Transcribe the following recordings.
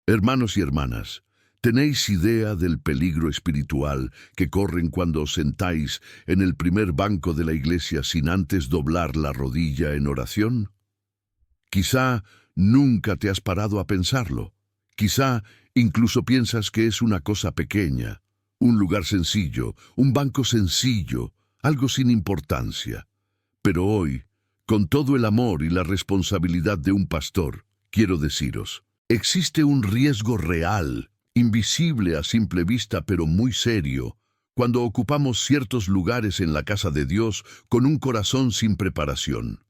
Hermanos y hermanas, ¿tenéis idea del peligro espiritual que corren cuando os sentáis en el primer banco de la iglesia sin antes doblar la rodilla en oración? Quizá nunca te has parado a pensarlo. Quizá incluso piensas que es una cosa pequeña, un lugar sencillo, un banco sencillo, algo sin importancia. Pero hoy, con todo el amor y la responsabilidad de un pastor, quiero deciros, existe un riesgo real, invisible a simple vista pero muy serio, cuando ocupamos ciertos lugares en la casa de Dios con un corazón sin preparación.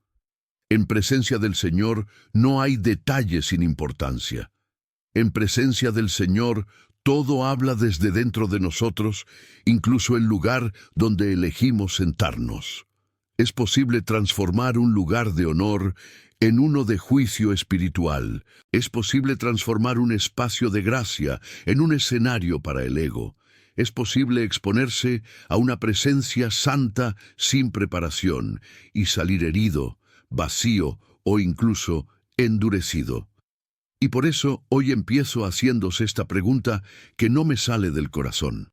En presencia del Señor no hay detalles sin importancia. En presencia del Señor todo habla desde dentro de nosotros, incluso el lugar donde elegimos sentarnos. Es posible transformar un lugar de honor en uno de juicio espiritual. Es posible transformar un espacio de gracia en un escenario para el ego. Es posible exponerse a una presencia santa sin preparación y salir herido, vacío o incluso endurecido. Y por eso hoy empiezo haciéndose esta pregunta que no me sale del corazón.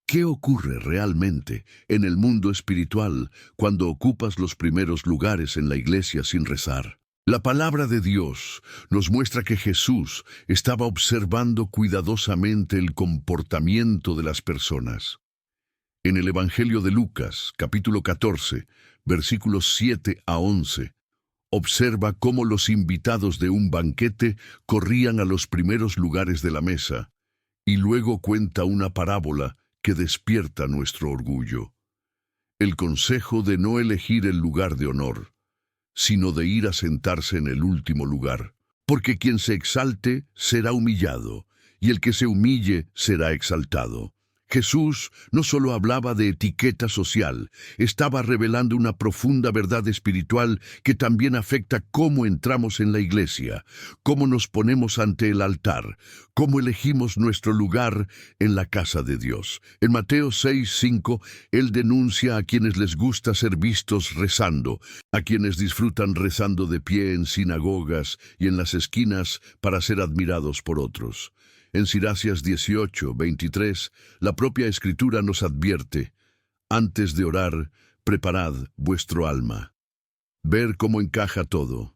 ¿Qué ocurre realmente en el mundo espiritual cuando ocupas los primeros lugares en la iglesia sin rezar? La palabra de Dios nos muestra que Jesús estaba observando cuidadosamente el comportamiento de las personas. En el Evangelio de Lucas, capítulo 14, versículos 7 a 11, observa cómo los invitados de un banquete corrían a los primeros lugares de la mesa, y luego cuenta una parábola que despierta nuestro orgullo. El consejo de no elegir el lugar de honor, sino de ir a sentarse en el último lugar, porque quien se exalte será humillado, y el que se humille será exaltado. Jesús no solo hablaba de etiqueta social, estaba revelando una profunda verdad espiritual que también afecta cómo entramos en la iglesia, cómo nos ponemos ante el altar, cómo elegimos nuestro lugar en la casa de Dios. En Mateo 6:5, Él denuncia a quienes les gusta ser vistos rezando, a quienes disfrutan rezando de pie en sinagogas y en las esquinas para ser admirados por otros. En Siracias 18:23, la propia Escritura nos advierte, antes de orar, preparad vuestro alma. Ver cómo encaja todo.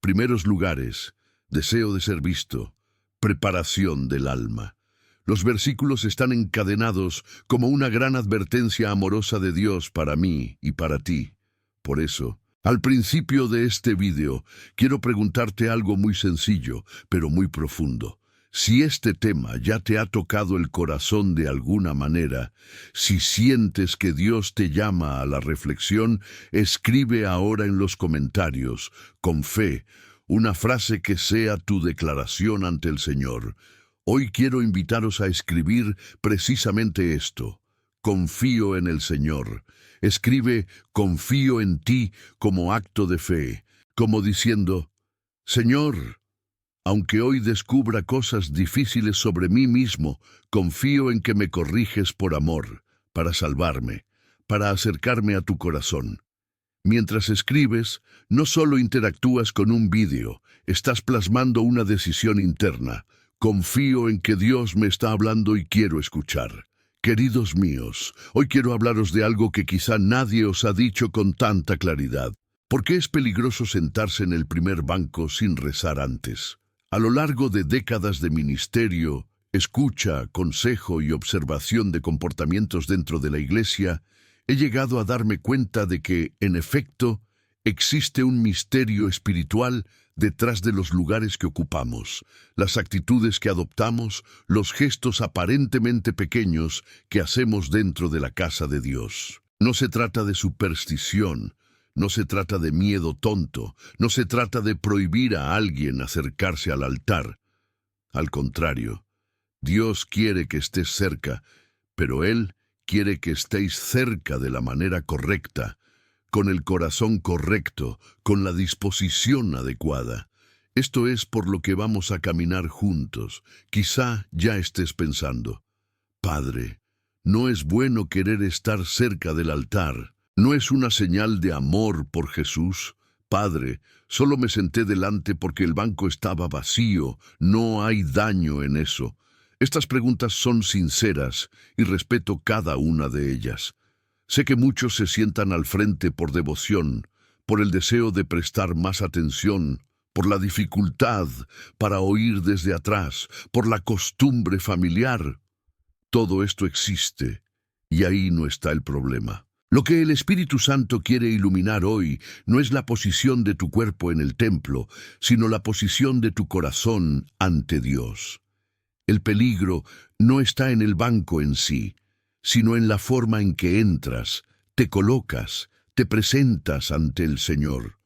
Primeros lugares, deseo de ser visto, preparación del alma. Los versículos están encadenados como una gran advertencia amorosa de Dios para mí y para ti. Por eso, al principio de este video, quiero preguntarte algo muy sencillo, pero muy profundo. Si este tema ya te ha tocado el corazón de alguna manera, si sientes que Dios te llama a la reflexión, escribe ahora en los comentarios, con fe, una frase que sea tu declaración ante el Señor. Hoy quiero invitaros a escribir precisamente esto. Confío en el Señor. Escribe, confío en ti como acto de fe, como diciendo, Señor, aunque hoy descubra cosas difíciles sobre mí mismo, confío en que me corriges por amor, para salvarme, para acercarme a tu corazón. Mientras escribes, no solo interactúas con un vídeo, estás plasmando una decisión interna. Confío en que Dios me está hablando y quiero escuchar. Queridos míos, hoy quiero hablaros de algo que quizá nadie os ha dicho con tanta claridad. ¿Por qué es peligroso sentarse en el primer banco sin rezar antes? A lo largo de décadas de ministerio, escucha, consejo y observación de comportamientos dentro de la iglesia, he llegado a darme cuenta de que, en efecto, existe un misterio espiritual detrás de los lugares que ocupamos, las actitudes que adoptamos, los gestos aparentemente pequeños que hacemos dentro de la casa de Dios. No se trata de superstición, no se trata de miedo tonto, no se trata de prohibir a alguien acercarse al altar. Al contrario, Dios quiere que estés cerca, pero Él quiere que estéis cerca de la manera correcta, con el corazón correcto, con la disposición adecuada. Esto es por lo que vamos a caminar juntos. Quizá ya estés pensando, Padre, no es bueno querer estar cerca del altar. ¿No es una señal de amor por Jesús? Padre, solo me senté delante porque el banco estaba vacío. No hay daño en eso. Estas preguntas son sinceras y respeto cada una de ellas. Sé que muchos se sientan al frente por devoción, por el deseo de prestar más atención, por la dificultad para oír desde atrás, por la costumbre familiar. Todo esto existe, y ahí no está el problema. Lo que el Espíritu Santo quiere iluminar hoy no es la posición de tu cuerpo en el templo, sino la posición de tu corazón ante Dios. El peligro no está en el banco en sí, sino en la forma en que entras, te colocas, te presentas ante el Señor.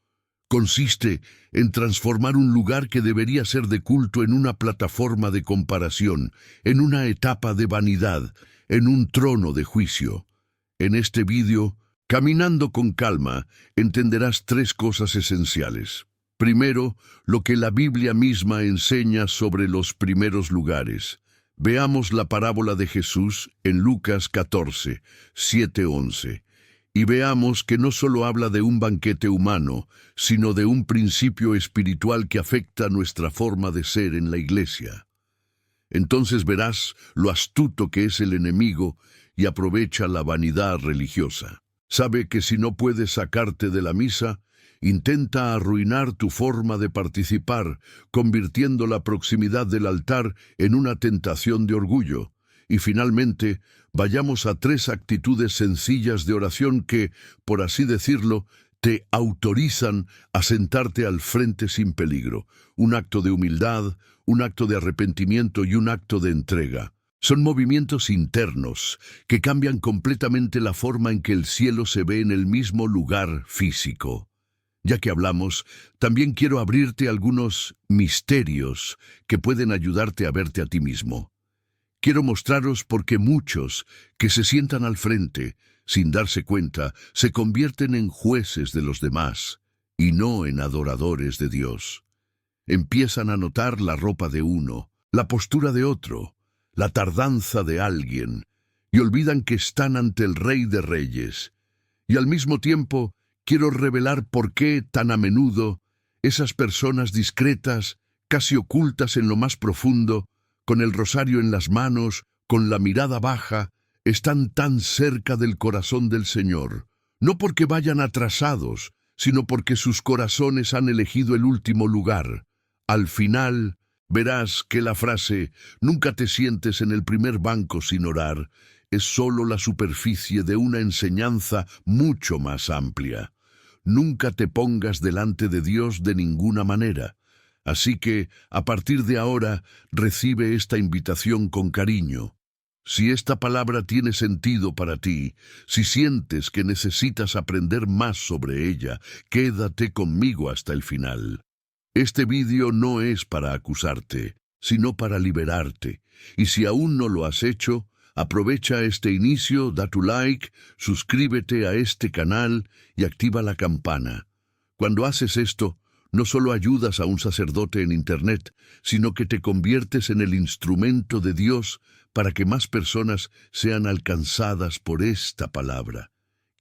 Consiste en transformar un lugar que debería ser de culto en una plataforma de comparación, en una etapa de vanidad, en un trono de juicio. En este vídeo, caminando con calma, entenderás tres cosas esenciales. Primero, lo que la Biblia misma enseña sobre los primeros lugares. Veamos la parábola de Jesús en Lucas 14, 7-11. Y veamos que no solo habla de un banquete humano, sino de un principio espiritual que afecta nuestra forma de ser en la iglesia. Entonces verás lo astuto que es el enemigo y aprovecha la vanidad religiosa. Sabe que si no puedes sacarte de la misa, intenta arruinar tu forma de participar, convirtiendo la proximidad del altar en una tentación de orgullo. Y finalmente, vayamos a tres actitudes sencillas de oración que, por así decirlo, te autorizan a sentarte al frente sin peligro. Un acto de humildad, un acto de arrepentimiento y un acto de entrega. Son movimientos internos que cambian completamente la forma en que el cielo se ve en el mismo lugar físico. Ya que hablamos, también quiero abrirte algunos misterios que pueden ayudarte a verte a ti mismo. Quiero mostraros por qué muchos que se sientan al frente, sin darse cuenta, se convierten en jueces de los demás y no en adoradores de Dios. Empiezan a notar la ropa de uno, la postura de otro, la tardanza de alguien, y olvidan que están ante el Rey de Reyes. Y al mismo tiempo, quiero revelar por qué tan a menudo esas personas discretas, casi ocultas en lo más profundo, con el rosario en las manos, con la mirada baja, están tan cerca del corazón del Señor, no porque vayan atrasados, sino porque sus corazones han elegido el último lugar. Al final, verás que la frase «nunca te sientes en el primer banco sin orar» es solo la superficie de una enseñanza mucho más amplia. Nunca te pongas delante de Dios de ninguna manera. Así que, a partir de ahora, recibe esta invitación con cariño. Si esta palabra tiene sentido para ti, si sientes que necesitas aprender más sobre ella, quédate conmigo hasta el final. Este vídeo no es para acusarte, sino para liberarte. Y si aún no lo has hecho, aprovecha este inicio, da tu like, suscríbete a este canal y activa la campana. Cuando haces esto, no solo ayudas a un sacerdote en Internet, sino que te conviertes en el instrumento de Dios para que más personas sean alcanzadas por esta palabra.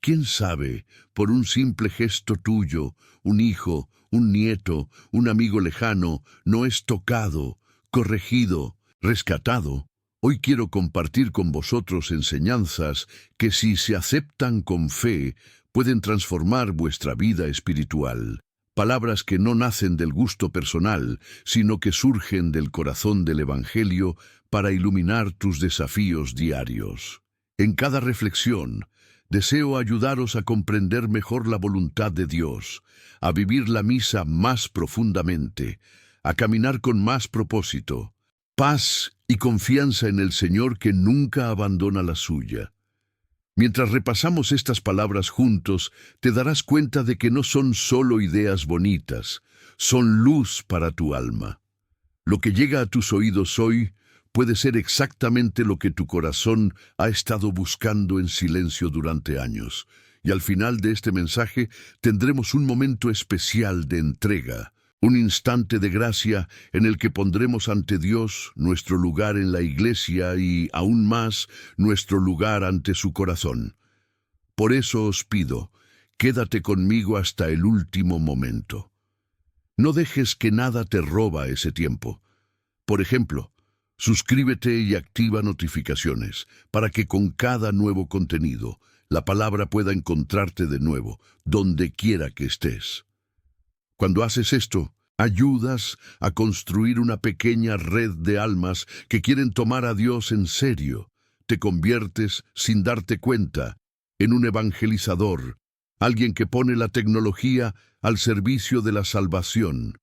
¿Quién sabe, por un simple gesto tuyo, un hijo, un nieto, un amigo lejano, no es tocado, corregido, rescatado? Hoy quiero compartir con vosotros enseñanzas que, si se aceptan con fe, pueden transformar vuestra vida espiritual. Palabras que no nacen del gusto personal, sino que surgen del corazón del Evangelio para iluminar tus desafíos diarios. En cada reflexión, deseo ayudaros a comprender mejor la voluntad de Dios, a vivir la misa más profundamente, a caminar con más propósito, paz y confianza en el Señor que nunca abandona la suya. Mientras repasamos estas palabras juntos, te darás cuenta de que no son solo ideas bonitas, son luz para tu alma. Lo que llega a tus oídos hoy puede ser exactamente lo que tu corazón ha estado buscando en silencio durante años. Y al final de este mensaje tendremos un momento especial de entrega, un instante de gracia en el que pondremos ante Dios nuestro lugar en la iglesia y, aún más, nuestro lugar ante su corazón. Por eso os pido Quédate conmigo hasta el último momento. No dejes que nada te roba ese tiempo. Por ejemplo, suscríbete y activa notificaciones para que con cada nuevo contenido la palabra pueda encontrarte de nuevo, donde quiera que estés. Cuando haces esto, ayudas a construir una pequeña red de almas que quieren tomar a Dios en serio. Te conviertes, sin darte cuenta, en un evangelizador, alguien que pone la tecnología al servicio de la salvación.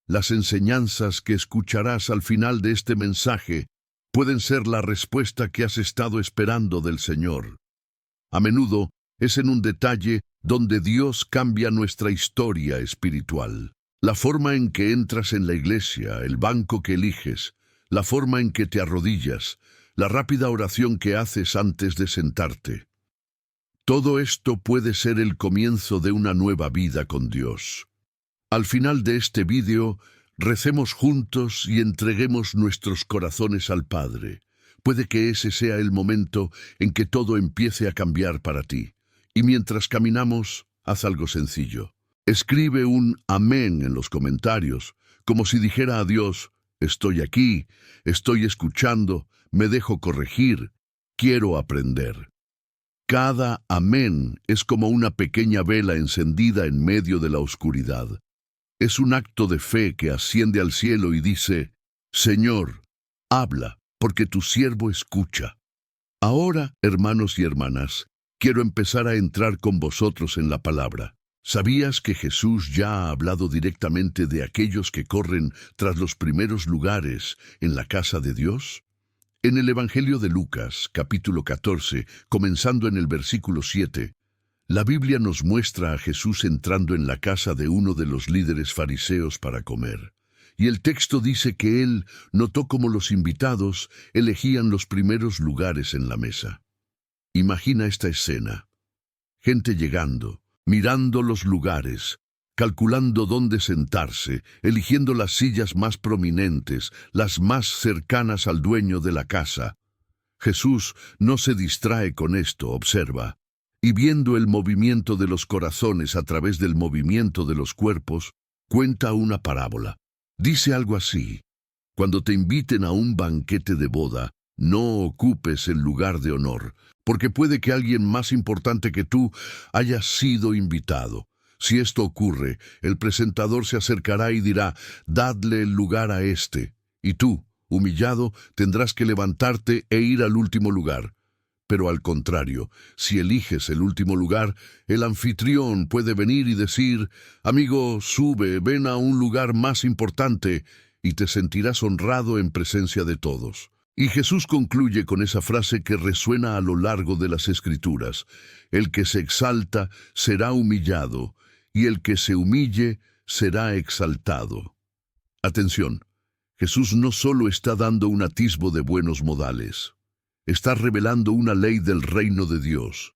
Las enseñanzas que escucharás al final de este mensaje pueden ser la respuesta que has estado esperando del Señor. A menudo es en un detalle donde Dios cambia nuestra historia espiritual. La forma en que entras en la iglesia, el banco que eliges, la forma en que te arrodillas, la rápida oración que haces antes de sentarte. Todo esto puede ser el comienzo de una nueva vida con Dios. Al final de este vídeo, recemos juntos y entreguemos nuestros corazones al Padre. Puede que ese sea el momento en que todo empiece a cambiar para ti. Y mientras caminamos, haz algo sencillo. Escribe un amén en los comentarios, como si dijera a Dios: estoy aquí, estoy escuchando, me dejo corregir, quiero aprender. Cada amén es como una pequeña vela encendida en medio de la oscuridad. Es un acto de fe que asciende al cielo y dice: Señor, habla, porque tu siervo escucha. Ahora, hermanos y hermanas, quiero empezar a entrar con vosotros en la palabra. ¿Sabías que Jesús ya ha hablado directamente de aquellos que corren tras los primeros lugares en la casa de Dios? En el Evangelio de Lucas, capítulo 14, comenzando en el versículo 7, la Biblia nos muestra a Jesús entrando en la casa de uno de los líderes fariseos para comer. Y el texto dice que él notó cómo los invitados elegían los primeros lugares en la mesa. Imagina esta escena. Gente llegando, mirando los lugares, calculando dónde sentarse, eligiendo las sillas más prominentes, las más cercanas al dueño de la casa. Jesús no se distrae con esto, observa, y viendo el movimiento de los corazones a través del movimiento de los cuerpos, cuenta una parábola. Dice algo así: cuando te inviten a un banquete de boda, no ocupes el lugar de honor, porque puede que alguien más importante que tú haya sido invitado. Si esto ocurre, el presentador se acercará y dirá: dadle el lugar a este, y tú, humillado, tendrás que levantarte e ir al último lugar. Pero al contrario, si eliges el último lugar, el anfitrión puede venir y decir: amigo, sube, ven a un lugar más importante, y te sentirás honrado en presencia de todos. Y Jesús concluye con esa frase que resuena a lo largo de las Escrituras: el que se exalta será humillado, y el que se humille será exaltado. Atención, Jesús no solo está dando un atisbo de buenos modales, está revelando una ley del reino de Dios,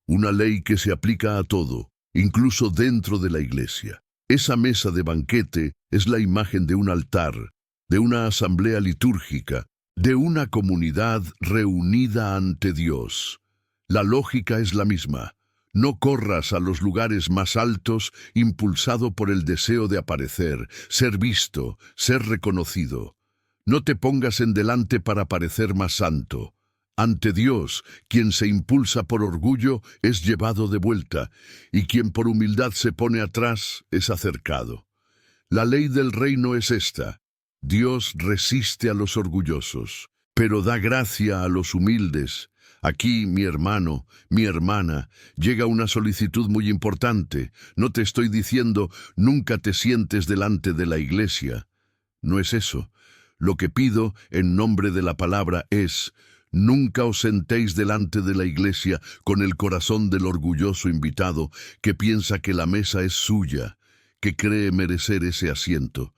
una ley que se aplica a todo, incluso dentro de la iglesia. Esa mesa de banquete es la imagen de un altar, de una asamblea litúrgica, de una comunidad reunida ante Dios. La lógica es la misma. No corras a los lugares más altos impulsado por el deseo de aparecer, ser visto, ser reconocido. No te pongas en delante para parecer más santo. Ante Dios, quien se impulsa por orgullo es llevado de vuelta, y quien por humildad se pone atrás es acercado. La ley del reino es esta: Dios resiste a los orgullosos, pero da gracia a los humildes. Aquí, mi hermano, mi hermana, llega una solicitud muy importante. No te estoy diciendo nunca te sientes delante de la iglesia. No es eso. Lo que pido en nombre de la palabra es: nunca os sentéis delante de la iglesia con el corazón del orgulloso invitado que piensa que la mesa es suya, que cree merecer ese asiento.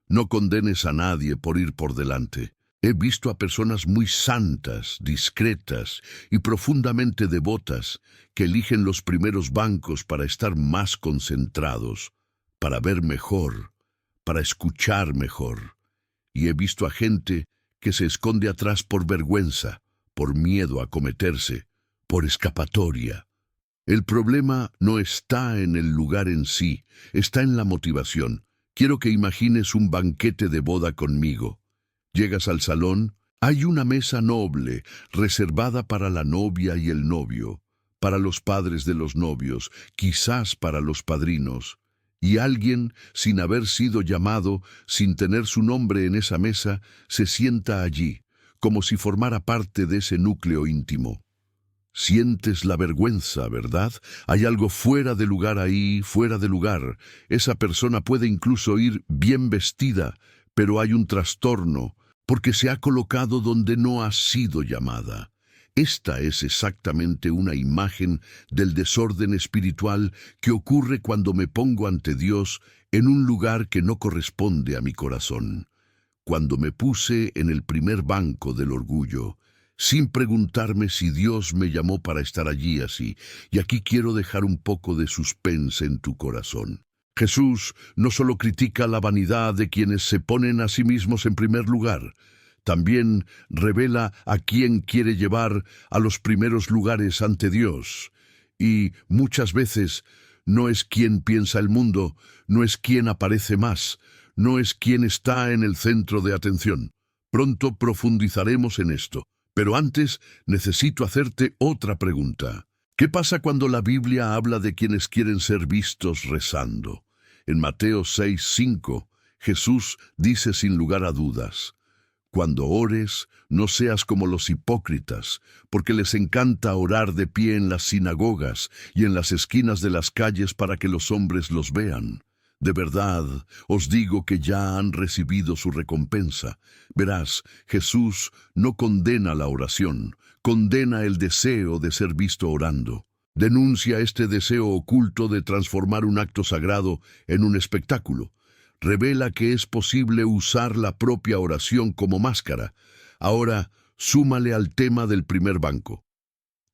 No condenes a nadie por ir por delante. He visto a personas muy santas, discretas y profundamente devotas que eligen los primeros bancos para estar más concentrados, para ver mejor, para escuchar mejor. Y he visto a gente que se esconde atrás por vergüenza, por miedo a cometerse, por escapatoria. El problema no está en el lugar en sí, está en la motivación. Quiero que imagines un banquete de boda conmigo. Llegas al salón, hay una mesa noble, reservada para la novia y el novio, para los padres de los novios, quizás para los padrinos. Y alguien, sin haber sido llamado, sin tener su nombre en esa mesa, se sienta allí, como si formara parte de ese núcleo íntimo. Sientes la vergüenza, ¿verdad? Hay algo fuera de lugar ahí, fuera de lugar. Esa persona puede incluso ir bien vestida, pero hay un trastorno, porque se ha colocado donde no ha sido llamada. Esta es exactamente una imagen del desorden espiritual que ocurre cuando me pongo ante Dios en un lugar que no corresponde a mi corazón. Cuando me puse en el primer banco del orgullo, sin preguntarme si Dios me llamó para estar allí así, y aquí quiero dejar un poco de suspense en tu corazón. Jesús no solo critica la vanidad de quienes se ponen a sí mismos en primer lugar, también revela a quién quiere llevar a los primeros lugares ante Dios. Y muchas veces no es quien piensa el mundo, no es quien aparece más, no es quien está en el centro de atención. Pronto profundizaremos en esto, pero antes necesito hacerte otra pregunta. ¿Qué pasa cuando la Biblia habla de quienes quieren ser vistos rezando? En Mateo 6:5, Jesús dice sin lugar a dudas: cuando ores, no seas como los hipócritas, porque les encanta orar de pie en las sinagogas y en las esquinas de las calles para que los hombres los vean. De verdad, os digo que ya han recibido su recompensa. Verás, Jesús no condena la oración, condena el deseo de ser visto orando. Denuncia este deseo oculto de transformar un acto sagrado en un espectáculo. Revela que es posible usar la propia oración como máscara. Ahora, súmale al tema del primer banco.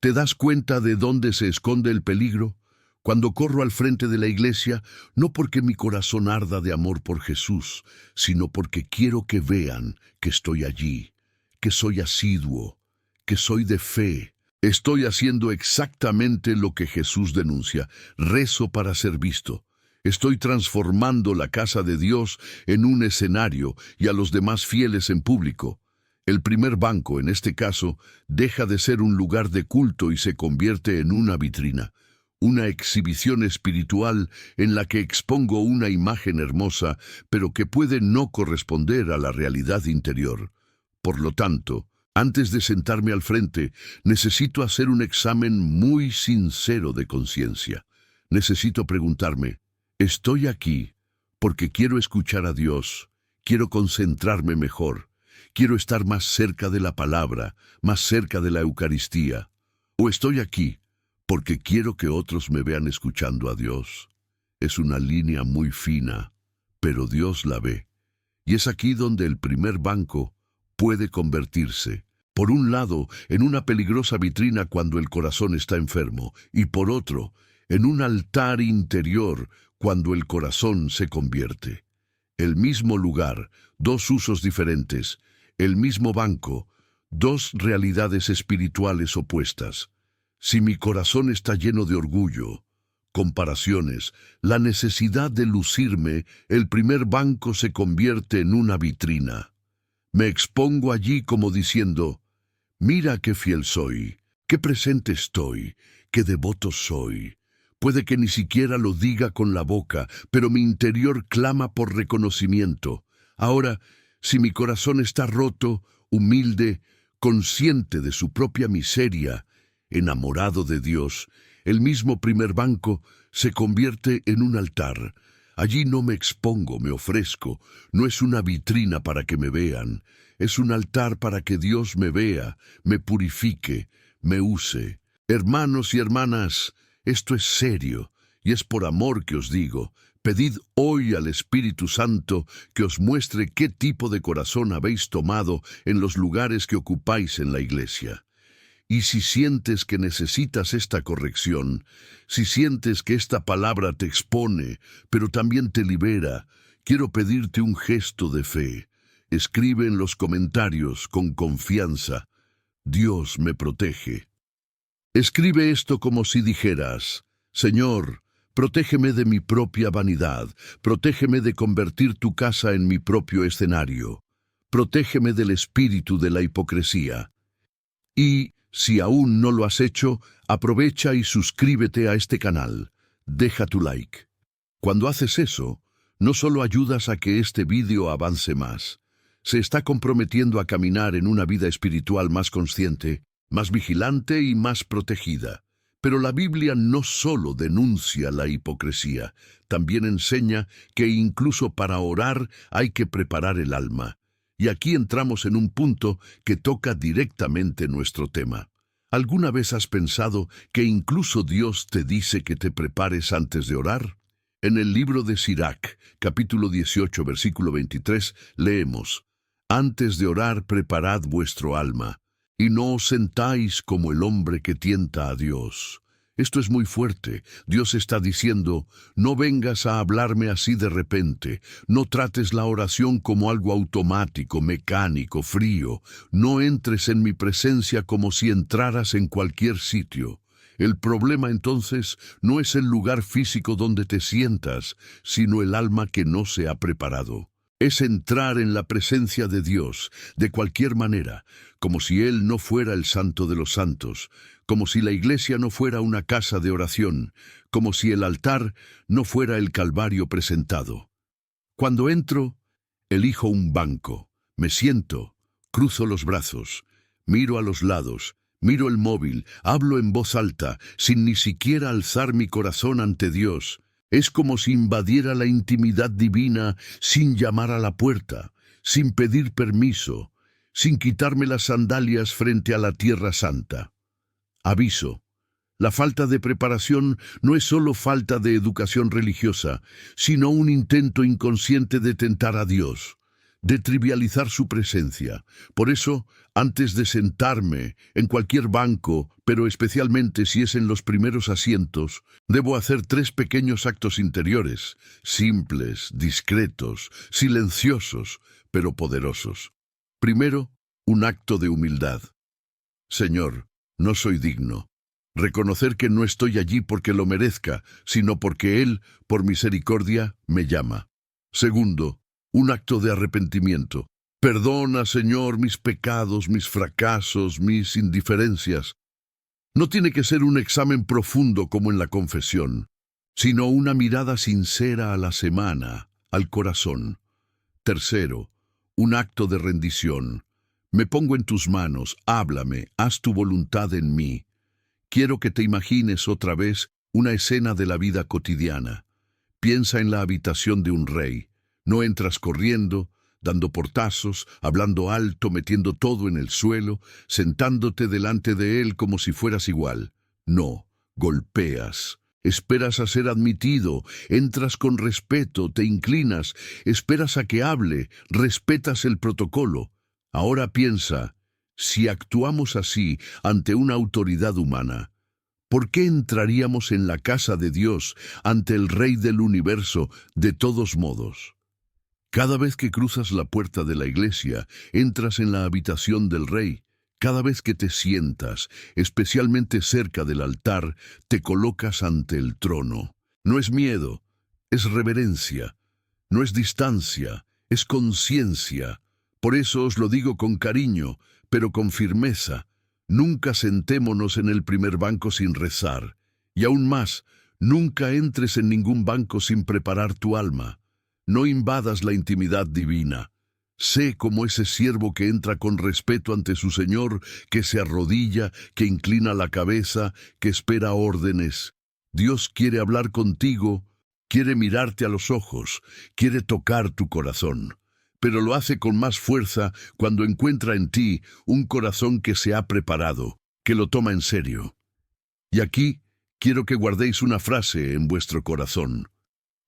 ¿Te das cuenta de dónde se esconde el peligro? Cuando corro al frente de la iglesia, no porque mi corazón arda de amor por Jesús, sino porque quiero que vean que estoy allí, que soy asiduo, que soy de fe. Estoy haciendo exactamente lo que Jesús denuncia. Rezo para ser visto. Estoy transformando la casa de Dios en un escenario y a los demás fieles en público. El primer banco, en este caso, deja de ser un lugar de culto y se convierte en una vitrina, una exhibición espiritual en la que expongo una imagen hermosa, pero que puede no corresponder a la realidad interior. Por lo tanto, antes de sentarme al frente, necesito hacer un examen muy sincero de conciencia. Necesito preguntarme: ¿estoy aquí porque quiero escuchar a Dios, quiero concentrarme mejor, quiero estar más cerca de la palabra, más cerca de la Eucaristía? ¿O estoy aquí porque quiero que otros me vean escuchando a Dios? Es una línea muy fina, pero Dios la ve. Y es aquí donde el primer banco puede convertirse, por un lado, en una peligrosa vitrina cuando el corazón está enfermo, y por otro, en un altar interior cuando el corazón se convierte. El mismo lugar, dos usos diferentes, el mismo banco, dos realidades espirituales opuestas. Si mi corazón está lleno de orgullo, comparaciones, la necesidad de lucirme, el primer banco se convierte en una vitrina. Me expongo allí como diciendo: mira qué fiel soy, qué presente estoy, qué devoto soy. Puede que ni siquiera lo diga con la boca, pero mi interior clama por reconocimiento. Ahora, si mi corazón está roto, humilde, consciente de su propia miseria, enamorado de Dios, el mismo primer banco se convierte en un altar. Allí no me expongo, me ofrezco. No es una vitrina para que me vean. Es un altar para que Dios me vea, me purifique, me use. Hermanos y hermanas, esto es serio, y es por amor que os digo: pedid hoy al Espíritu Santo que os muestre qué tipo de corazón habéis tomado en los lugares que ocupáis en la iglesia. Y si sientes que necesitas esta corrección, si sientes que esta palabra te expone, pero también te libera, quiero pedirte un gesto de fe. Escribe en los comentarios con confianza: Dios me protege. Escribe esto como si dijeras: Señor, protégeme de mi propia vanidad, protégeme de convertir tu casa en mi propio escenario, protégeme del espíritu de la hipocresía. Y, si aún no lo has hecho, aprovecha y suscríbete a este canal. Deja tu like. Cuando haces eso, no solo ayudas a que este vídeo avance más, se está comprometiendo a caminar en una vida espiritual más consciente, más vigilante y más protegida. Pero la Biblia no solo denuncia la hipocresía, también enseña que incluso para orar hay que preparar el alma. Y aquí entramos en un punto que toca directamente nuestro tema. ¿Alguna vez has pensado que incluso Dios te dice que te prepares antes de orar? En el libro de Sirach, capítulo 18, versículo 23, leemos: Antes de orar, preparad vuestro alma, y no os sentáis como el hombre que tienta a Dios. Esto es muy fuerte. Dios está diciendo: no vengas a hablarme así de repente, no trates la oración como algo automático, mecánico, frío, no entres en mi presencia como si entraras en cualquier sitio. El problema entonces no es el lugar físico donde te sientas, sino el alma que no se ha preparado. Es entrar en la presencia de Dios, de cualquier manera, como si Él no fuera el Santo de los Santos, como si la iglesia no fuera una casa de oración, como si el altar no fuera el Calvario presentado. Cuando entro, elijo un banco, me siento, cruzo los brazos, miro a los lados, miro el móvil, hablo en voz alta, sin ni siquiera alzar mi corazón ante Dios. Es como si invadiera la intimidad divina sin llamar a la puerta, sin pedir permiso, sin quitarme las sandalias frente a la tierra santa. Aviso: la falta de preparación no es solo falta de educación religiosa, sino un intento inconsciente de tentar a Dios, de trivializar su presencia. Por eso, antes de sentarme en cualquier banco, pero especialmente si es en los primeros asientos, debo hacer 3 pequeños actos interiores, simples, discretos, silenciosos, pero poderosos. Primero, un acto de humildad. Señor, no soy digno. Reconocer que no estoy allí porque lo merezca, sino porque Él, por misericordia, me llama. Segundo, un acto de arrepentimiento. Perdona, Señor, mis pecados, mis fracasos, mis indiferencias. No tiene que ser un examen profundo como en la confesión, sino una mirada sincera a la semana, al corazón. Tercero, un acto de rendición. Me pongo en tus manos, háblame, haz tu voluntad en mí. Quiero que te imagines otra vez una escena de la vida cotidiana. Piensa en la habitación de un rey. No entras corriendo, dando portazos, hablando alto, metiendo todo en el suelo, sentándote delante de él como si fueras igual. No, golpeas. Esperas a ser admitido, entras con respeto, te inclinas, esperas a que hable, respetas el protocolo. Ahora piensa, si actuamos así ante una autoridad humana, ¿por qué entraríamos en la casa de Dios, ante el Rey del universo, de todos modos? Cada vez que cruzas la puerta de la iglesia, entras en la habitación del Rey. Cada vez que te sientas, especialmente cerca del altar, te colocas ante el trono. No es miedo, es reverencia. No es distancia, es conciencia. Por eso os lo digo con cariño, pero con firmeza. Nunca sentémonos en el primer banco sin rezar. Y aún más, nunca entres en ningún banco sin preparar tu alma. No invadas la intimidad divina. Sé como ese siervo que entra con respeto ante su Señor, que se arrodilla, que inclina la cabeza, que espera órdenes. Dios quiere hablar contigo, quiere mirarte a los ojos, quiere tocar tu corazón. Pero lo hace con más fuerza cuando encuentra en ti un corazón que se ha preparado, que lo toma en serio. Y aquí quiero que guardéis una frase en vuestro corazón.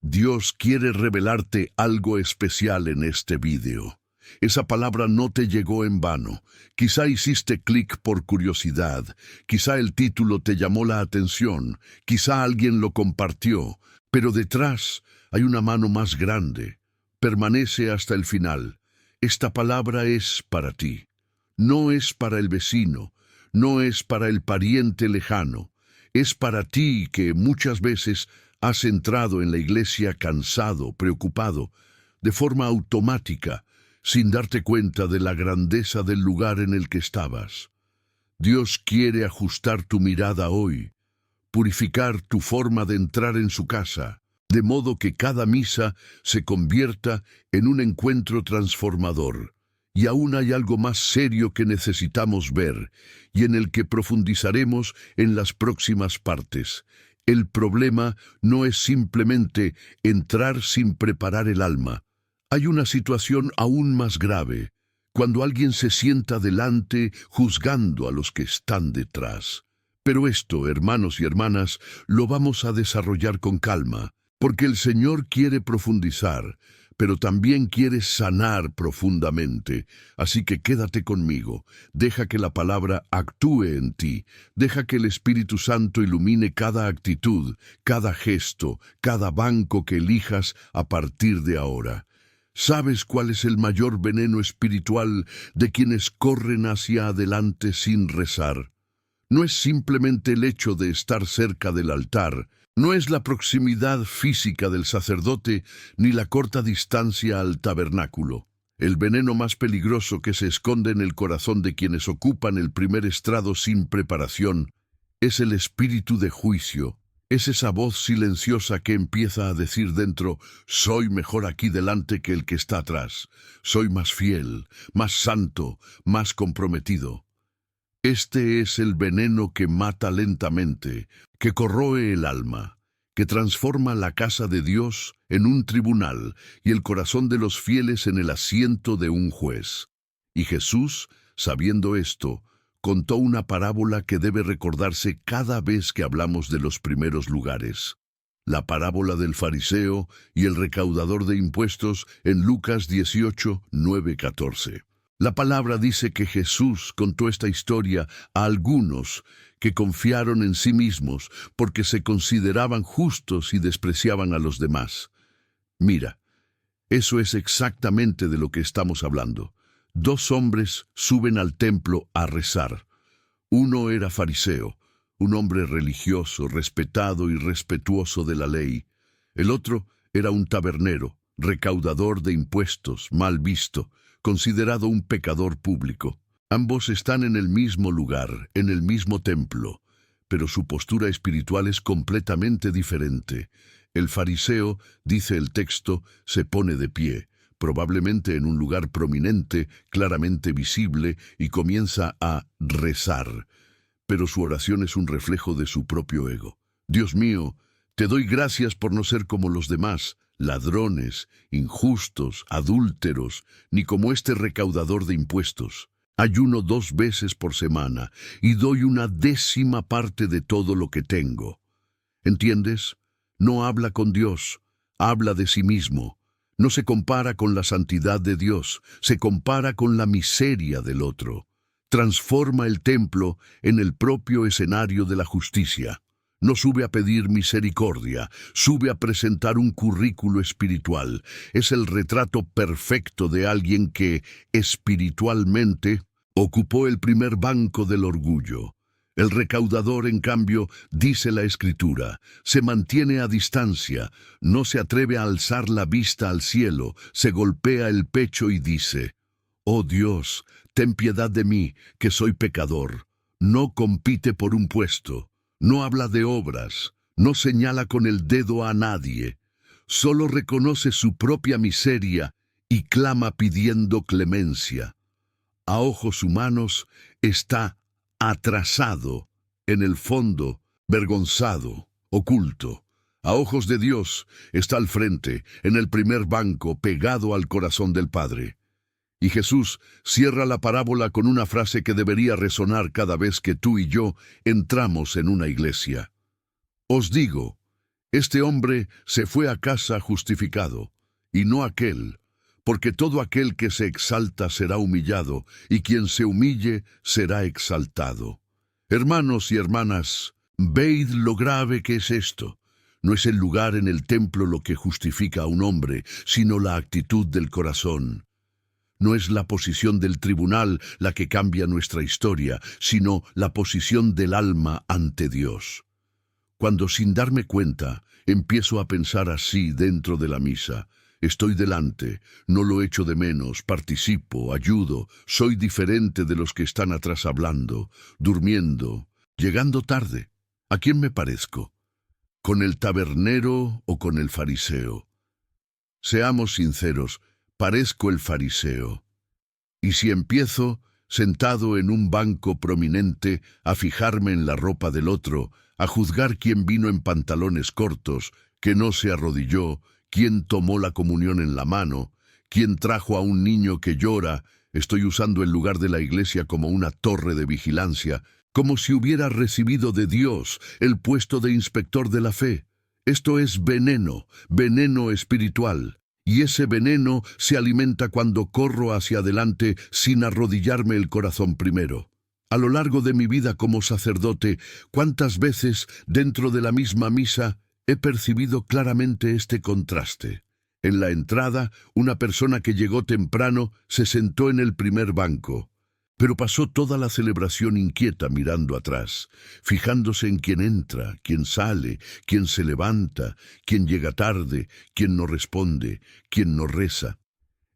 Dios quiere revelarte algo especial en este vídeo. Esa palabra no te llegó en vano. Quizá hiciste clic por curiosidad, quizá el título te llamó la atención, quizá alguien lo compartió, pero detrás hay una mano más grande. Permanece hasta el final. Esta palabra es para ti. No es para el vecino, no es para el pariente lejano, es para ti que muchas veces has entrado en la iglesia cansado, preocupado, de forma automática, sin darte cuenta de la grandeza del lugar en el que estabas. Dios quiere ajustar tu mirada hoy, purificar tu forma de entrar en su casa, de modo que cada misa se convierta en un encuentro transformador. Y aún hay algo más serio que necesitamos ver, y en el que profundizaremos en las próximas partes. El problema no es simplemente entrar sin preparar el alma. Hay una situación aún más grave, cuando alguien se sienta delante juzgando a los que están detrás. Pero esto, hermanos y hermanas, lo vamos a desarrollar con calma, porque el Señor quiere profundizar, pero también quiere sanar profundamente. Así que quédate conmigo, deja que la palabra actúe en ti, deja que el Espíritu Santo ilumine cada actitud, cada gesto, cada banco que elijas a partir de ahora. ¿Sabes cuál es el mayor veneno espiritual de quienes corren hacia adelante sin rezar? No es simplemente el hecho de estar cerca del altar, no es la proximidad física del sacerdote ni la corta distancia al tabernáculo. El veneno más peligroso que se esconde en el corazón de quienes ocupan el primer estrado sin preparación es el espíritu de juicio. Es esa voz silenciosa que empieza a decir dentro: soy mejor aquí delante que el que está atrás. Soy más fiel, más santo, más comprometido. Este es el veneno que mata lentamente, que corroe el alma, que transforma la casa de Dios en un tribunal y el corazón de los fieles en el asiento de un juez. Y Jesús, sabiendo esto, contó una parábola que debe recordarse cada vez que hablamos de los primeros lugares. La parábola del fariseo y el recaudador de impuestos en Lucas 18, 9, 14. La palabra dice que Jesús contó esta historia a algunos que confiaron en sí mismos porque se consideraban justos y despreciaban a los demás. Mira, eso es exactamente de lo que estamos hablando. Dos hombres suben al templo a rezar. Uno era fariseo, un hombre religioso, respetado y respetuoso de la ley. El otro era un tabernero, recaudador de impuestos, mal visto, considerado un pecador público. Ambos están en el mismo lugar, en el mismo templo, pero su postura espiritual es completamente diferente. El fariseo, dice el texto, se pone de pie, probablemente en un lugar prominente, claramente visible, y comienza a rezar. Pero su oración es un reflejo de su propio ego. Dios mío, te doy gracias por no ser como los demás, ladrones, injustos, adúlteros, ni como este recaudador de impuestos. Ayuno 2 veces por semana y doy 1/10 parte de todo lo que tengo. ¿Entiendes? No habla con Dios, habla de sí mismo. No se compara con la santidad de Dios, se compara con la miseria del otro. Transforma el templo en el propio escenario de la justicia. No sube a pedir misericordia, sube a presentar un currículo espiritual. Es el retrato perfecto de alguien que, espiritualmente, ocupó el primer banco del orgullo. El recaudador, en cambio, dice la Escritura, se mantiene a distancia, no se atreve a alzar la vista al cielo, se golpea el pecho y dice: «Oh Dios, ten piedad de mí, que soy pecador». No compite por un puesto. No habla de obras, no señala con el dedo a nadie, solo reconoce su propia miseria y clama pidiendo clemencia. A ojos humanos está atrasado, en el fondo, vergonzado, oculto. A ojos de Dios está al frente, en el primer banco, pegado al corazón del Padre. Y Jesús cierra la parábola con una frase que debería resonar cada vez que tú y yo entramos en una iglesia. Os digo, este hombre se fue a casa justificado, y no aquel, porque todo aquel que se exalta será humillado, y quien se humille será exaltado. Hermanos y hermanas, veid lo grave que es esto. No es el lugar en el templo lo que justifica a un hombre, sino la actitud del corazón. No es la posición del tribunal la que cambia nuestra historia, sino la posición del alma ante Dios. Cuando sin darme cuenta empiezo a pensar así dentro de la misa, estoy delante, no lo echo de menos, participo, ayudo, soy diferente de los que están atrás hablando, durmiendo, llegando tarde. ¿A quién me parezco? ¿Con el tabernero o con el fariseo? Seamos sinceros, parezco el fariseo. Y si empiezo, sentado en un banco prominente, a fijarme en la ropa del otro, a juzgar quién vino en pantalones cortos, que no se arrodilló, quién tomó la comunión en la mano, quién trajo a un niño que llora, estoy usando el lugar de la iglesia como una torre de vigilancia, como si hubiera recibido de Dios el puesto de inspector de la fe. Esto es veneno, veneno espiritual. Y ese veneno se alimenta cuando corro hacia adelante sin arrodillarme el corazón primero. A lo largo de mi vida como sacerdote, ¿cuántas veces dentro de la misma misa he percibido claramente este contraste? En la entrada, una persona que llegó temprano se sentó en el primer banco, pero pasó toda la celebración inquieta mirando atrás, fijándose en quién entra, quién sale, quién se levanta, quién llega tarde, quién no responde, quién no reza.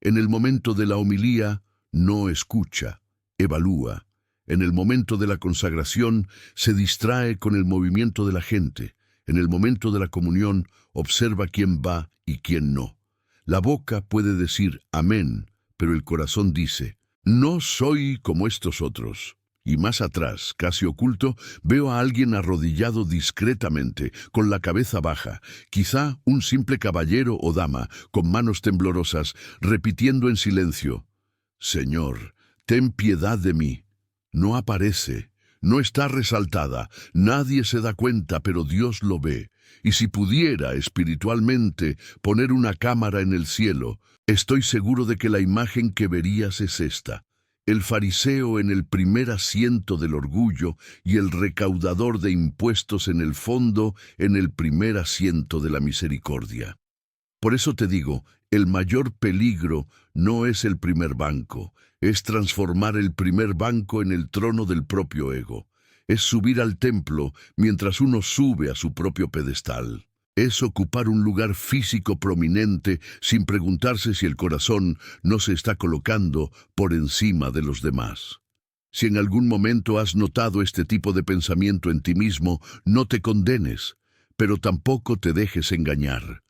En el momento de la homilía, no escucha, evalúa. En el momento de la consagración, se distrae con el movimiento de la gente. En el momento de la comunión, observa quién va y quién no. La boca puede decir amén, pero el corazón dice, no soy como estos otros. Y más atrás, casi oculto, veo a alguien arrodillado discretamente, con la cabeza baja, quizá un simple caballero o dama, con manos temblorosas, repitiendo en silencio, Señor, ten piedad de mí. No aparece, no está resaltada, nadie se da cuenta, pero Dios lo ve. Y si pudiera, espiritualmente, poner una cámara en el cielo, estoy seguro de que la imagen que verías es esta. El fariseo en el primer asiento del orgullo y el recaudador de impuestos en el fondo en el primer asiento de la misericordia. Por eso te digo, el mayor peligro no es el primer banco, es transformar el primer banco en el trono del propio ego. Es subir al templo mientras uno sube a su propio pedestal. Es ocupar un lugar físico prominente sin preguntarse si el corazón no se está colocando por encima de los demás. Si en algún momento has notado este tipo de pensamiento en ti mismo, no te condenes, pero tampoco te dejes engañar.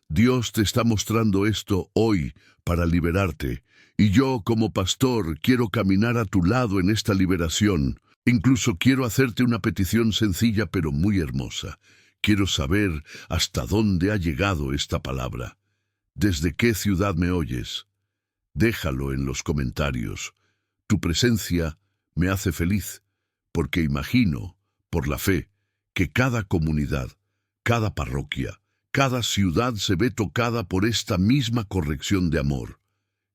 Dios te está mostrando esto hoy para liberarte, y yo como pastor quiero caminar a tu lado en esta liberación. Incluso quiero hacerte una petición sencilla pero muy hermosa. Quiero saber hasta dónde ha llegado esta palabra. ¿Desde qué ciudad me oyes? Déjalo en los comentarios. Tu presencia me hace feliz, porque imagino, por la fe, que cada comunidad, cada parroquia, cada ciudad se ve tocada por esta misma corrección de amor.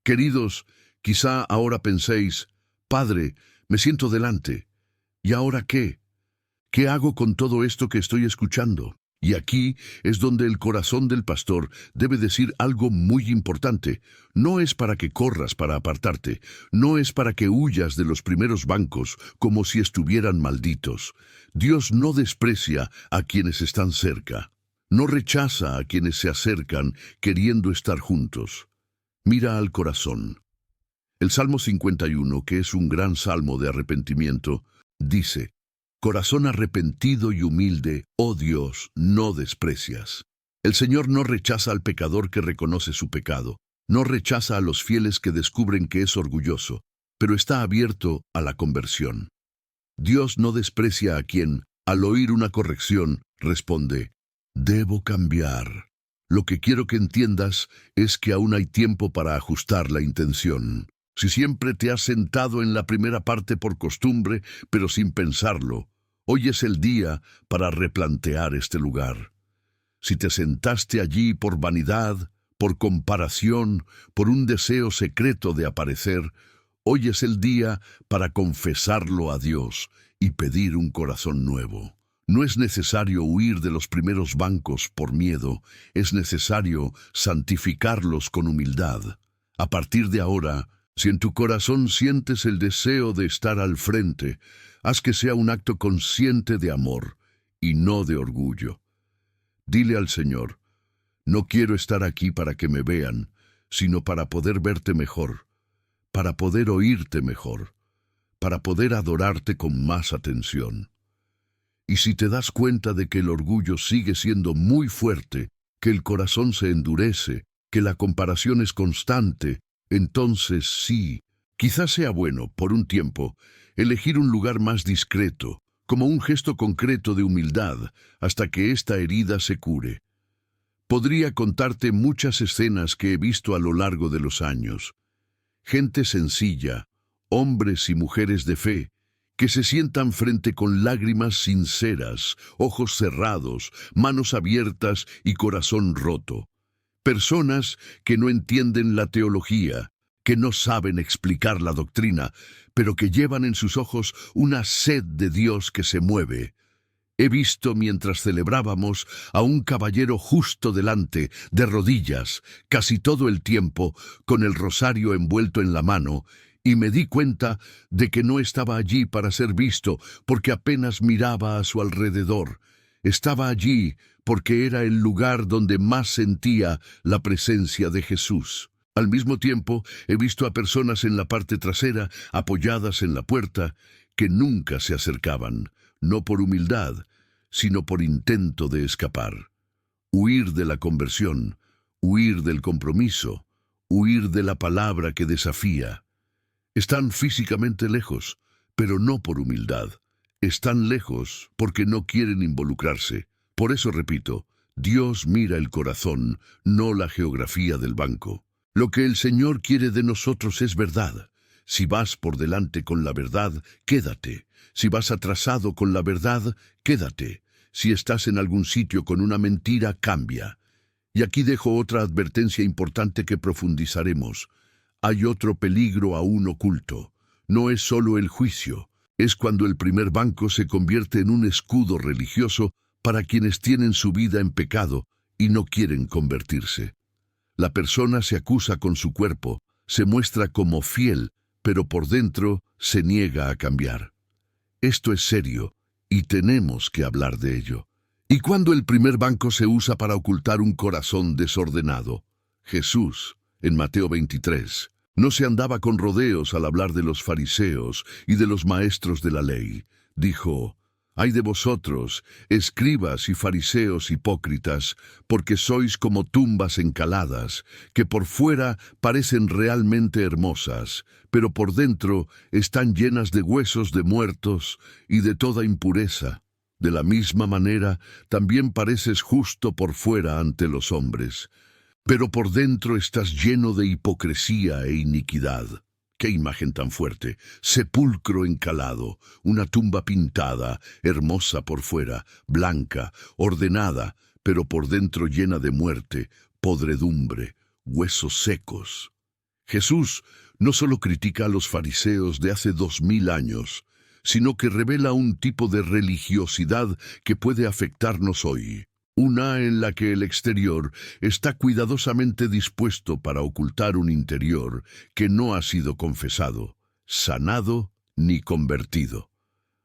Queridos, quizá ahora penséis, Padre, me siento delante. ¿Y ahora qué? ¿Qué hago con todo esto que estoy escuchando? Y aquí es donde el corazón del pastor debe decir algo muy importante. No es para que corras para apartarte, no es para que huyas de los primeros bancos como si estuvieran malditos. Dios no desprecia a quienes están cerca, no rechaza a quienes se acercan queriendo estar juntos. Mira al corazón. El Salmo 51, que es un gran salmo de arrepentimiento, dice, corazón arrepentido y humilde, oh Dios, no desprecias. El Señor no rechaza al pecador que reconoce su pecado, no rechaza a los fieles que descubren que es orgulloso, pero está abierto a la conversión. Dios no desprecia a quien, al oír una corrección, responde, debo cambiar. Lo que quiero que entiendas es que aún hay tiempo para ajustar la intención. Si siempre te has sentado en la primera parte por costumbre, pero sin pensarlo, hoy es el día para replantear este lugar. Si te sentaste allí por vanidad, por comparación, por un deseo secreto de aparecer, hoy es el día para confesarlo a Dios y pedir un corazón nuevo. No es necesario huir de los primeros bancos por miedo, es necesario santificarlos con humildad. A partir de ahora, Si en tu corazón sientes el deseo de estar al frente, haz que sea un acto consciente de amor y no de orgullo. Dile al Señor: no quiero estar aquí para que me vean, sino para poder verte mejor, para poder oírte mejor, para poder adorarte con más atención. Y si te das cuenta de que el orgullo sigue siendo muy fuerte, que el corazón se endurece, que la comparación es constante, entonces sí, quizás sea bueno, por un tiempo, elegir un lugar más discreto, como un gesto concreto de humildad, hasta que esta herida se cure. Podría contarte muchas escenas que he visto a lo largo de los años. Gente sencilla, hombres y mujeres de fe, que se sientan frente con lágrimas sinceras, ojos cerrados, manos abiertas y corazón roto. Personas que no entienden la teología, que no saben explicar la doctrina, pero que llevan en sus ojos una sed de Dios que se mueve. He visto mientras celebrábamos a un caballero justo delante, de rodillas, casi todo el tiempo, con el rosario envuelto en la mano, y me di cuenta de que no estaba allí para ser visto, porque apenas miraba a su alrededor. Estaba allí porque era el lugar donde más sentía la presencia de Jesús. Al mismo tiempo, he visto a personas en la parte trasera, apoyadas en la puerta, que nunca se acercaban, no por humildad, sino por intento de escapar. Huir de la conversión, huir del compromiso, huir de la palabra que desafía. Están físicamente lejos, pero no por humildad. Están lejos porque no quieren involucrarse. Por eso repito, Dios mira el corazón, no la geografía del banco. Lo que el Señor quiere de nosotros es verdad. Si vas por delante con la verdad, quédate. Si vas atrasado con la verdad, quédate. Si estás en algún sitio con una mentira, cambia. Y aquí dejo otra advertencia importante que profundizaremos. Hay otro peligro aún oculto. No es solo el juicio, es cuando el primer banco se convierte en un escudo religioso para quienes tienen su vida en pecado y no quieren convertirse. La persona se acusa con su cuerpo, se muestra como fiel, pero por dentro se niega a cambiar. Esto es serio y tenemos que hablar de ello. ¿Y cuando el primer banco se usa para ocultar un corazón desordenado? Jesús, en Mateo 23, no se andaba con rodeos al hablar de los fariseos y de los maestros de la ley. Dijo: «Ay de vosotros, escribas y fariseos hipócritas, porque sois como tumbas encaladas, que por fuera parecen realmente hermosas, pero por dentro están llenas de huesos de muertos y de toda impureza. De la misma manera, también pareces justo por fuera ante los hombres, pero por dentro estás lleno de hipocresía e iniquidad». ¡Qué imagen tan fuerte! Sepulcro encalado, una tumba pintada, hermosa por fuera, blanca, ordenada, pero por dentro llena de muerte, podredumbre, huesos secos. Jesús no solo critica a los fariseos de hace 2000 años, sino que revela un tipo de religiosidad que puede afectarnos hoy. Una en la que el exterior está cuidadosamente dispuesto para ocultar un interior que no ha sido confesado, sanado ni convertido.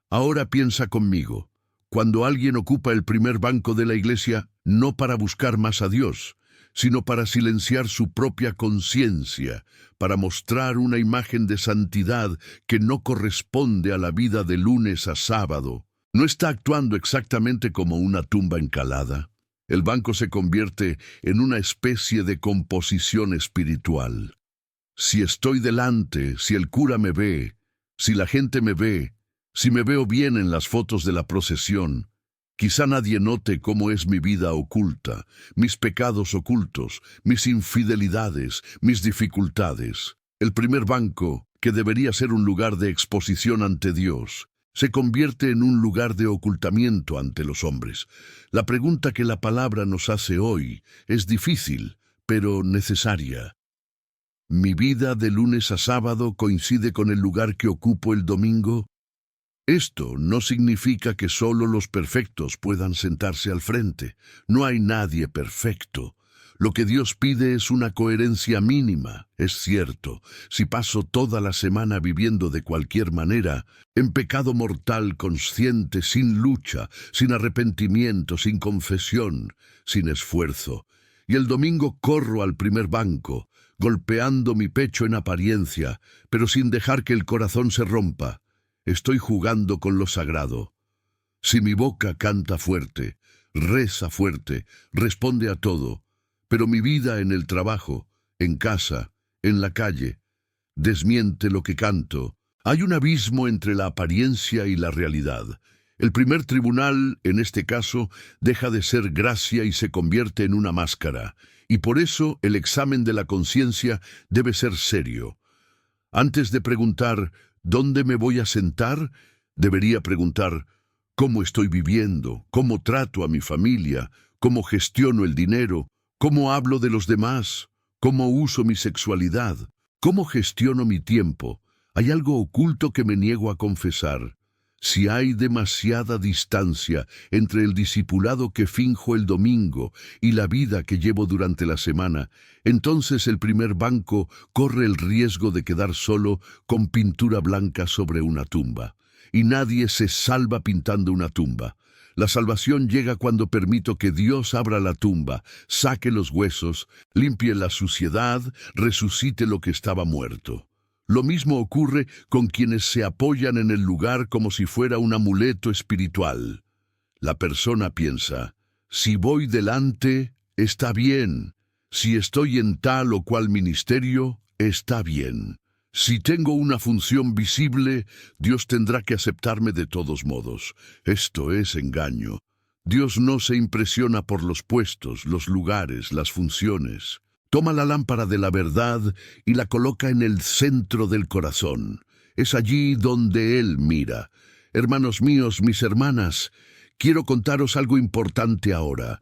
Ahora piensa conmigo, cuando alguien ocupa el primer banco de la iglesia, no para buscar más a Dios, sino para silenciar su propia conciencia, para mostrar una imagen de santidad que no corresponde a la vida de lunes a sábado, ¿no está actuando exactamente como una tumba encalada? El banco se convierte en una especie de composición espiritual. Si estoy delante, si el cura me ve, si la gente me ve, si me veo bien en las fotos de la procesión, quizá nadie note cómo es mi vida oculta, mis pecados ocultos, mis infidelidades, mis dificultades. El primer banco, que debería ser un lugar de exposición ante Dios, se convierte en un lugar de ocultamiento ante los hombres. La pregunta que la palabra nos hace hoy es difícil, pero necesaria. ¿Mi vida de lunes a sábado coincide con el lugar que ocupo el domingo? Esto no significa que solo los perfectos puedan sentarse al frente. No hay nadie perfecto. Lo que Dios pide es una coherencia mínima. Es cierto, si paso toda la semana viviendo de cualquier manera, en pecado mortal consciente, sin lucha, sin arrepentimiento, sin confesión, sin esfuerzo, y el domingo corro al primer banco, golpeando mi pecho en apariencia, pero sin dejar que el corazón se rompa, estoy jugando con lo sagrado. Si mi boca canta fuerte, reza fuerte, responde a todo, pero mi vida en el trabajo, en casa, en la calle, desmiente lo que canto, hay un abismo entre la apariencia y la realidad. El primer tribunal, en este caso, deja de ser gracia y se convierte en una máscara, y por eso el examen de la conciencia debe ser serio. Antes de preguntar ¿dónde me voy a sentar?, debería preguntar ¿cómo estoy viviendo? ¿Cómo trato a mi familia? ¿Cómo gestiono el dinero? ¿Cómo hablo de los demás? ¿Cómo uso mi sexualidad? ¿Cómo gestiono mi tiempo? Hay algo oculto que me niego a confesar. Si hay demasiada distancia entre el discipulado que finjo el domingo y la vida que llevo durante la semana, entonces el primer banco corre el riesgo de quedar solo con pintura blanca sobre una tumba. Y nadie se salva pintando una tumba. La salvación llega cuando permito que Dios abra la tumba, saque los huesos, limpie la suciedad, resucite lo que estaba muerto. Lo mismo ocurre con quienes se apoyan en el lugar como si fuera un amuleto espiritual. La persona piensa, si voy delante, está bien. Si estoy en tal o cual ministerio, está bien. Si tengo una función visible, Dios tendrá que aceptarme de todos modos. Esto es engaño. Dios no se impresiona por los puestos, los lugares, las funciones. Toma la lámpara de la verdad y la coloca en el centro del corazón. Es allí donde Él mira. Hermanos míos, mis hermanas, quiero contaros algo importante ahora.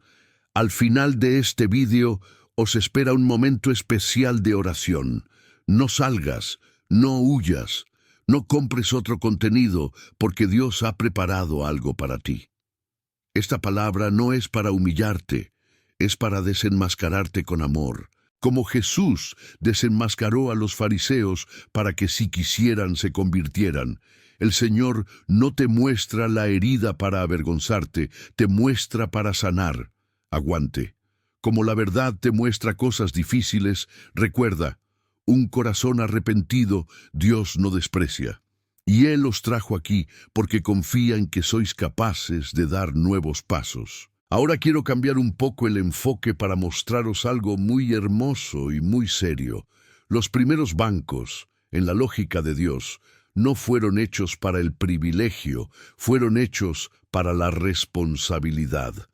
Al final de este vídeo os espera un momento especial de oración. No salgas, no huyas, no compres otro contenido, porque Dios ha preparado algo para ti. Esta palabra no es para humillarte, es para desenmascararte con amor, como Jesús desenmascaró a los fariseos para que si quisieran se convirtieran. El Señor no te muestra la herida para avergonzarte, te muestra para sanar. Aguante. Como la verdad te muestra cosas difíciles, recuerda, un corazón arrepentido Dios no desprecia. Y Él os trajo aquí porque confía en que sois capaces de dar nuevos pasos. Ahora quiero cambiar un poco el enfoque para mostraros algo muy hermoso y muy serio. Los primeros bancos, en la lógica de Dios, no fueron hechos para el privilegio, fueron hechos para la responsabilidad.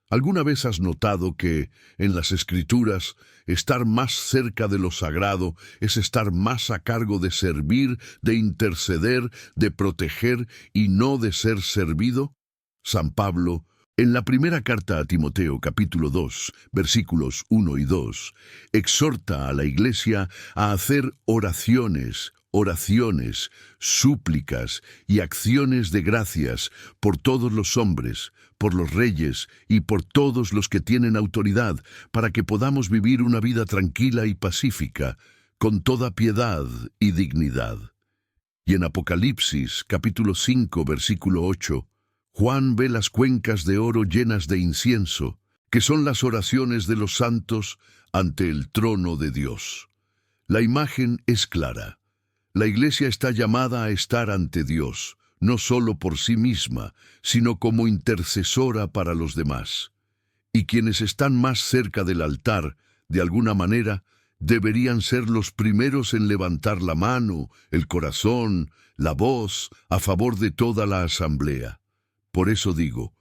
¿Alguna vez has notado que, en las Escrituras, estar más cerca de lo sagrado es estar más a cargo de servir, de interceder, de proteger y no de ser servido? San Pablo, en la primera carta a Timoteo, capítulo 2, versículos 1 y 2, exhorta a la Iglesia a hacer oraciones, súplicas y acciones de gracias por todos los hombres, por los reyes y por todos los que tienen autoridad, para que podamos vivir una vida tranquila y pacífica, con toda piedad y dignidad. Y en Apocalipsis, capítulo 5, versículo 8, Juan ve las cuencas de oro llenas de incienso, que son las oraciones de los santos ante el trono de Dios. La imagen es clara. La Iglesia está llamada a estar ante Dios, no solo por sí misma, sino como intercesora para los demás. Y quienes están más cerca del altar, de alguna manera, deberían ser los primeros en levantar la mano, el corazón, la voz, a favor de toda la asamblea. Por eso digo,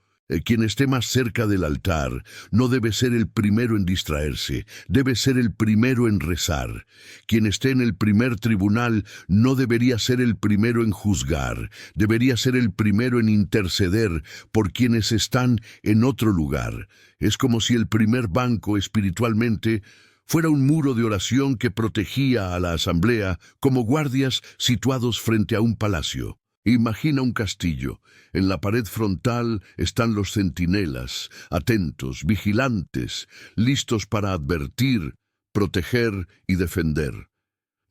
quien esté más cerca del altar no debe ser el primero en distraerse, debe ser el primero en rezar. Quien esté en el primer tribunal no debería ser el primero en juzgar, debería ser el primero en interceder por quienes están en otro lugar. Es como si el primer banco espiritualmente fuera un muro de oración que protegía a la asamblea como guardias situados frente a un palacio. Imagina un castillo. En la pared frontal están los centinelas, atentos, vigilantes, listos para advertir, proteger y defender.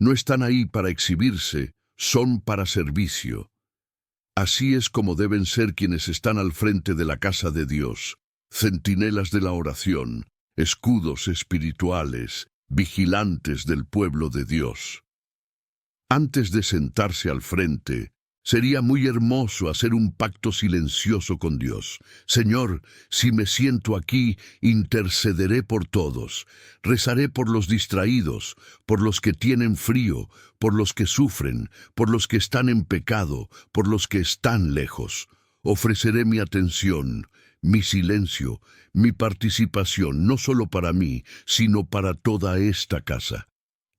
No están ahí para exhibirse, son para servicio. Así es como deben ser quienes están al frente de la casa de Dios, centinelas de la oración, escudos espirituales, vigilantes del pueblo de Dios. Antes de sentarse al frente, sería muy hermoso hacer un pacto silencioso con Dios. Señor, si me siento aquí, intercederé por todos. Rezaré por los distraídos, por los que tienen frío, por los que sufren, por los que están en pecado, por los que están lejos. Ofreceré mi atención, mi silencio, mi participación, no solo para mí, sino para toda esta casa.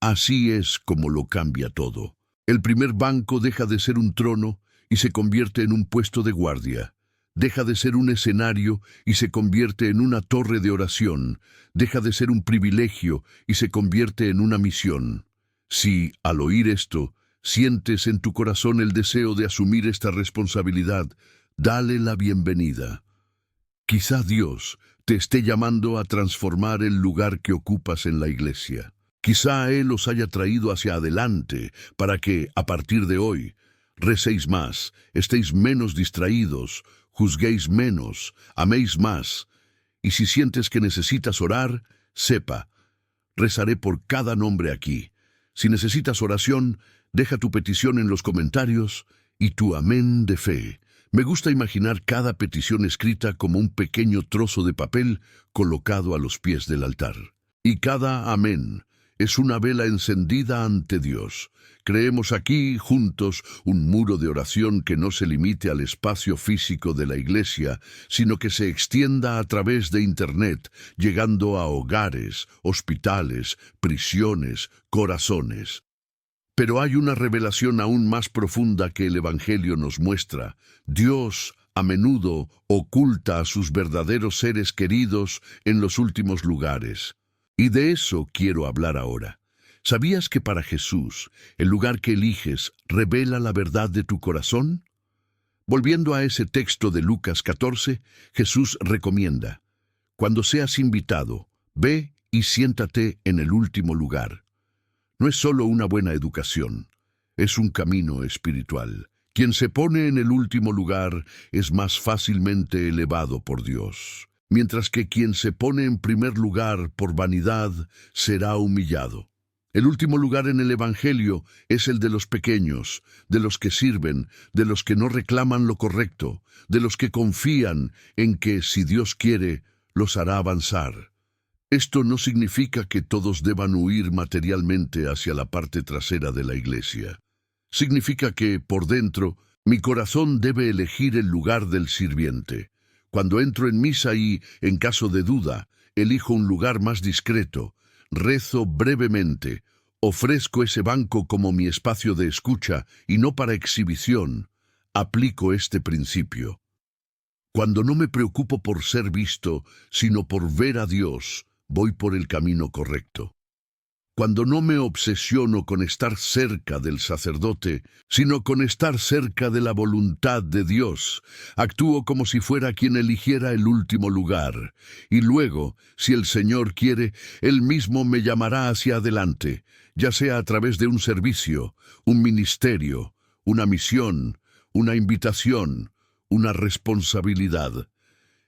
Así es como lo cambia todo. El primer banco deja de ser un trono y se convierte en un puesto de guardia. Deja de ser un escenario y se convierte en una torre de oración. Deja de ser un privilegio y se convierte en una misión. Si, al oír esto, sientes en tu corazón el deseo de asumir esta responsabilidad, dale la bienvenida. Quizá Dios te esté llamando a transformar el lugar que ocupas en la iglesia. Quizá Él os haya traído hacia adelante para que, a partir de hoy, recéis más, estéis menos distraídos, juzguéis menos, améis más. Y si sientes que necesitas orar, sepa, rezaré por cada nombre aquí. Si necesitas oración, deja tu petición en los comentarios y tu amén de fe. Me gusta imaginar cada petición escrita como un pequeño trozo de papel colocado a los pies del altar. Y cada amén es una vela encendida ante Dios. Creemos aquí, juntos, un muro de oración que no se limite al espacio físico de la iglesia, sino que se extienda a través de Internet, llegando a hogares, hospitales, prisiones, corazones. Pero hay una revelación aún más profunda que el Evangelio nos muestra. Dios, a menudo, oculta a sus verdaderos seres queridos en los últimos lugares. Y de eso quiero hablar ahora. ¿Sabías que para Jesús, el lugar que eliges revela la verdad de tu corazón? Volviendo a ese texto de Lucas 14, Jesús recomienda: cuando seas invitado, ve y siéntate en el último lugar. No es solo una buena educación, es un camino espiritual. Quien se pone en el último lugar es más fácilmente elevado por Dios, mientras que quien se pone en primer lugar por vanidad será humillado. El último lugar en el Evangelio es el de los pequeños, de los que sirven, de los que no reclaman lo correcto, de los que confían en que, si Dios quiere, los hará avanzar. Esto no significa que todos deban huir materialmente hacia la parte trasera de la iglesia. Significa que, por dentro, mi corazón debe elegir el lugar del sirviente. Cuando entro en misa y, en caso de duda, elijo un lugar más discreto, rezo brevemente, ofrezco ese banco como mi espacio de escucha y no para exhibición, aplico este principio. Cuando no me preocupo por ser visto, sino por ver a Dios, voy por el camino correcto. Cuando no me obsesiono con estar cerca del sacerdote, sino con estar cerca de la voluntad de Dios, actúo como si fuera quien eligiera el último lugar. Y luego, si el Señor quiere, Él mismo me llamará hacia adelante, ya sea a través de un servicio, un ministerio, una misión, una invitación, una responsabilidad.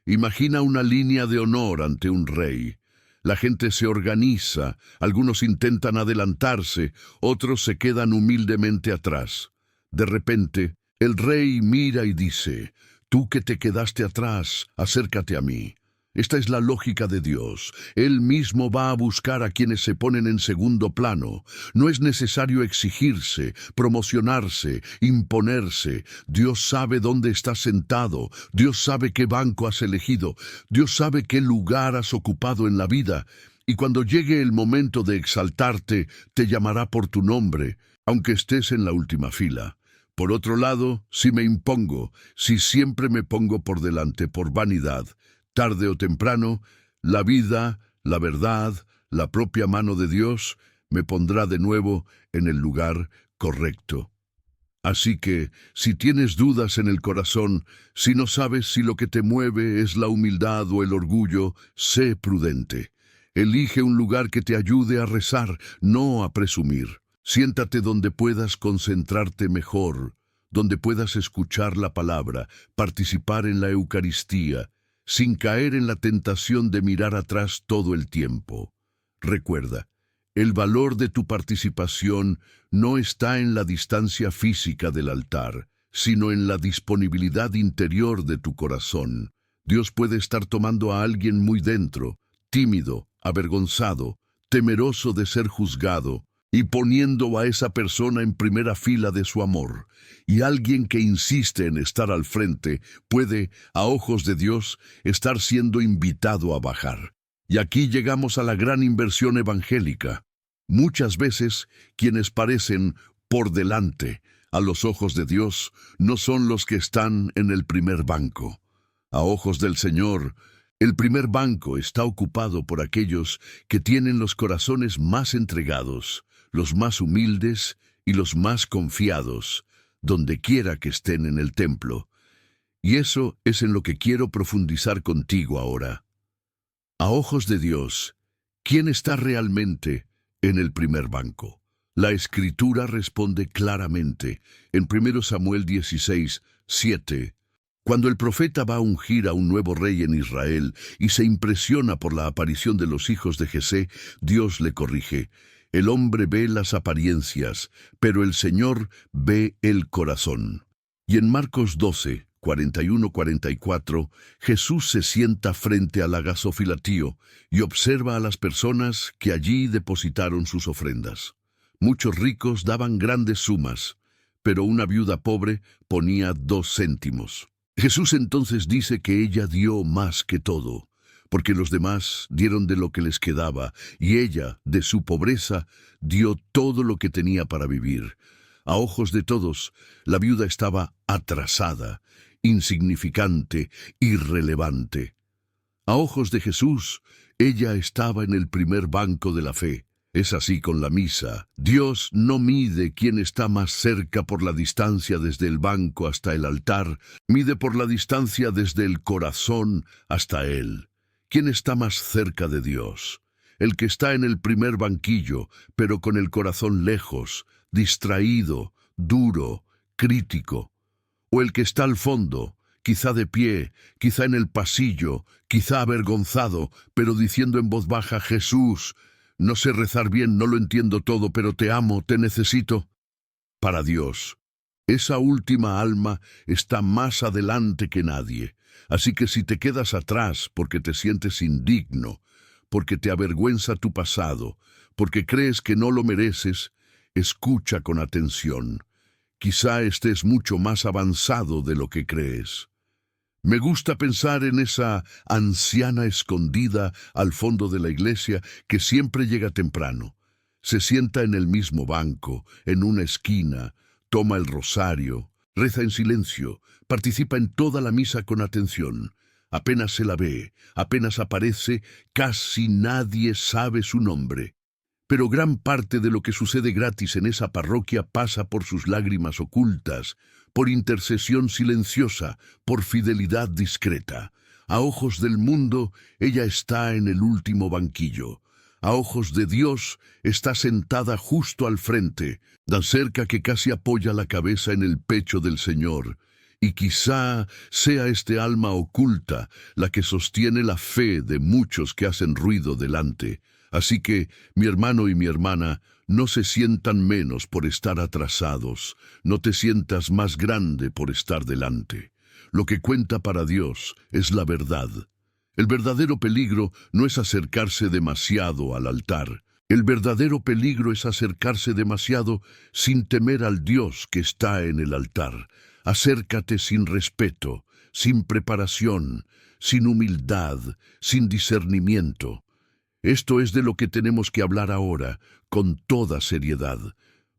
Imagina una línea de honor ante un rey. La gente se organiza, algunos intentan adelantarse, otros se quedan humildemente atrás. De repente, el rey mira y dice: «Tú que te quedaste atrás, acércate a mí». Esta es la lógica de Dios. Él mismo va a buscar a quienes se ponen en segundo plano. No es necesario exigirse, promocionarse, imponerse. Dios sabe dónde estás sentado. Dios sabe qué banco has elegido. Dios sabe qué lugar has ocupado en la vida. Y cuando llegue el momento de exaltarte, te llamará por tu nombre, aunque estés en la última fila. Por otro lado, si me impongo, si siempre me pongo por delante por vanidad, tarde o temprano, la vida, la verdad, la propia mano de Dios me pondrá de nuevo en el lugar correcto. Así que, si tienes dudas en el corazón, si no sabes si lo que te mueve es la humildad o el orgullo, sé prudente. Elige un lugar que te ayude a rezar, no a presumir. Siéntate donde puedas concentrarte mejor, donde puedas escuchar la palabra, participar en la Eucaristía, sin caer en la tentación de mirar atrás todo el tiempo. Recuerda, el valor de tu participación no está en la distancia física del altar, sino en la disponibilidad interior de tu corazón. Dios puede estar tomando a alguien muy dentro, tímido, avergonzado, temeroso de ser juzgado, y poniendo a esa persona en primera fila de su amor. Y alguien que insiste en estar al frente puede, a ojos de Dios, estar siendo invitado a bajar. Y aquí llegamos a la gran inversión evangélica. Muchas veces, quienes parecen por delante a los ojos de Dios no son los que están en el primer banco. A ojos del Señor, el primer banco está ocupado por aquellos que tienen los corazones más entregados, los más humildes y los más confiados, donde quiera que estén en el templo. Y eso es en lo que quiero profundizar contigo ahora. A ojos de Dios, ¿quién está realmente en el primer banco? La Escritura responde claramente en 1 Samuel 16, 7. Cuando el profeta va a ungir a un nuevo rey en Israel y se impresiona por la aparición de los hijos de Jesé, Dios le corrige. El hombre ve las apariencias, pero el Señor ve el corazón. Y en Marcos 12, 41-44, Jesús se sienta frente al gasofilatío y observa a las personas que allí depositaron sus ofrendas. Muchos ricos daban grandes sumas, pero una viuda pobre ponía 2 céntimos. Jesús entonces dice que ella dio más que todo, porque los demás dieron de lo que les quedaba, y ella, de su pobreza, dio todo lo que tenía para vivir. A ojos de todos, la viuda estaba atrasada, insignificante, irrelevante. A ojos de Jesús, ella estaba en el primer banco de la fe. Es así con la misa. Dios no mide quién está más cerca por la distancia desde el banco hasta el altar, mide por la distancia desde el corazón hasta Él. ¿Quién está más cerca de Dios? El que está en el primer banquillo, pero con el corazón lejos, distraído, duro, crítico. O el que está al fondo, quizá de pie, quizá en el pasillo, quizá avergonzado, pero diciendo en voz baja: Jesús, no sé rezar bien, no lo entiendo todo, pero te amo, te necesito. Para Dios, esa última alma está más adelante que nadie. Así que si te quedas atrás porque te sientes indigno, porque te avergüenza tu pasado, porque crees que no lo mereces, escucha con atención. Quizá estés mucho más avanzado de lo que crees. Me gusta pensar en esa anciana escondida al fondo de la iglesia que siempre llega temprano. Se sienta en el mismo banco, en una esquina, toma el rosario, reza en silencio, participa en toda la misa con atención. Apenas se la ve, apenas aparece, casi nadie sabe su nombre. Pero gran parte de lo que sucede gratis en esa parroquia pasa por sus lágrimas ocultas, por intercesión silenciosa, por fidelidad discreta. A ojos del mundo, ella está en el último banquillo. A ojos de Dios, está sentada justo al frente, tan cerca que casi apoya la cabeza en el pecho del Señor. Y quizá sea este alma oculta la que sostiene la fe de muchos que hacen ruido delante. Así que, mi hermano y mi hermana, no se sientan menos por estar atrasados, no te sientas más grande por estar delante. Lo que cuenta para Dios es la verdad. El verdadero peligro no es acercarse demasiado al altar. El verdadero peligro es acercarse demasiado sin temer al Dios que está en el altar. Acércate sin respeto, sin preparación, sin humildad, sin discernimiento. Esto es de lo que tenemos que hablar ahora, con toda seriedad.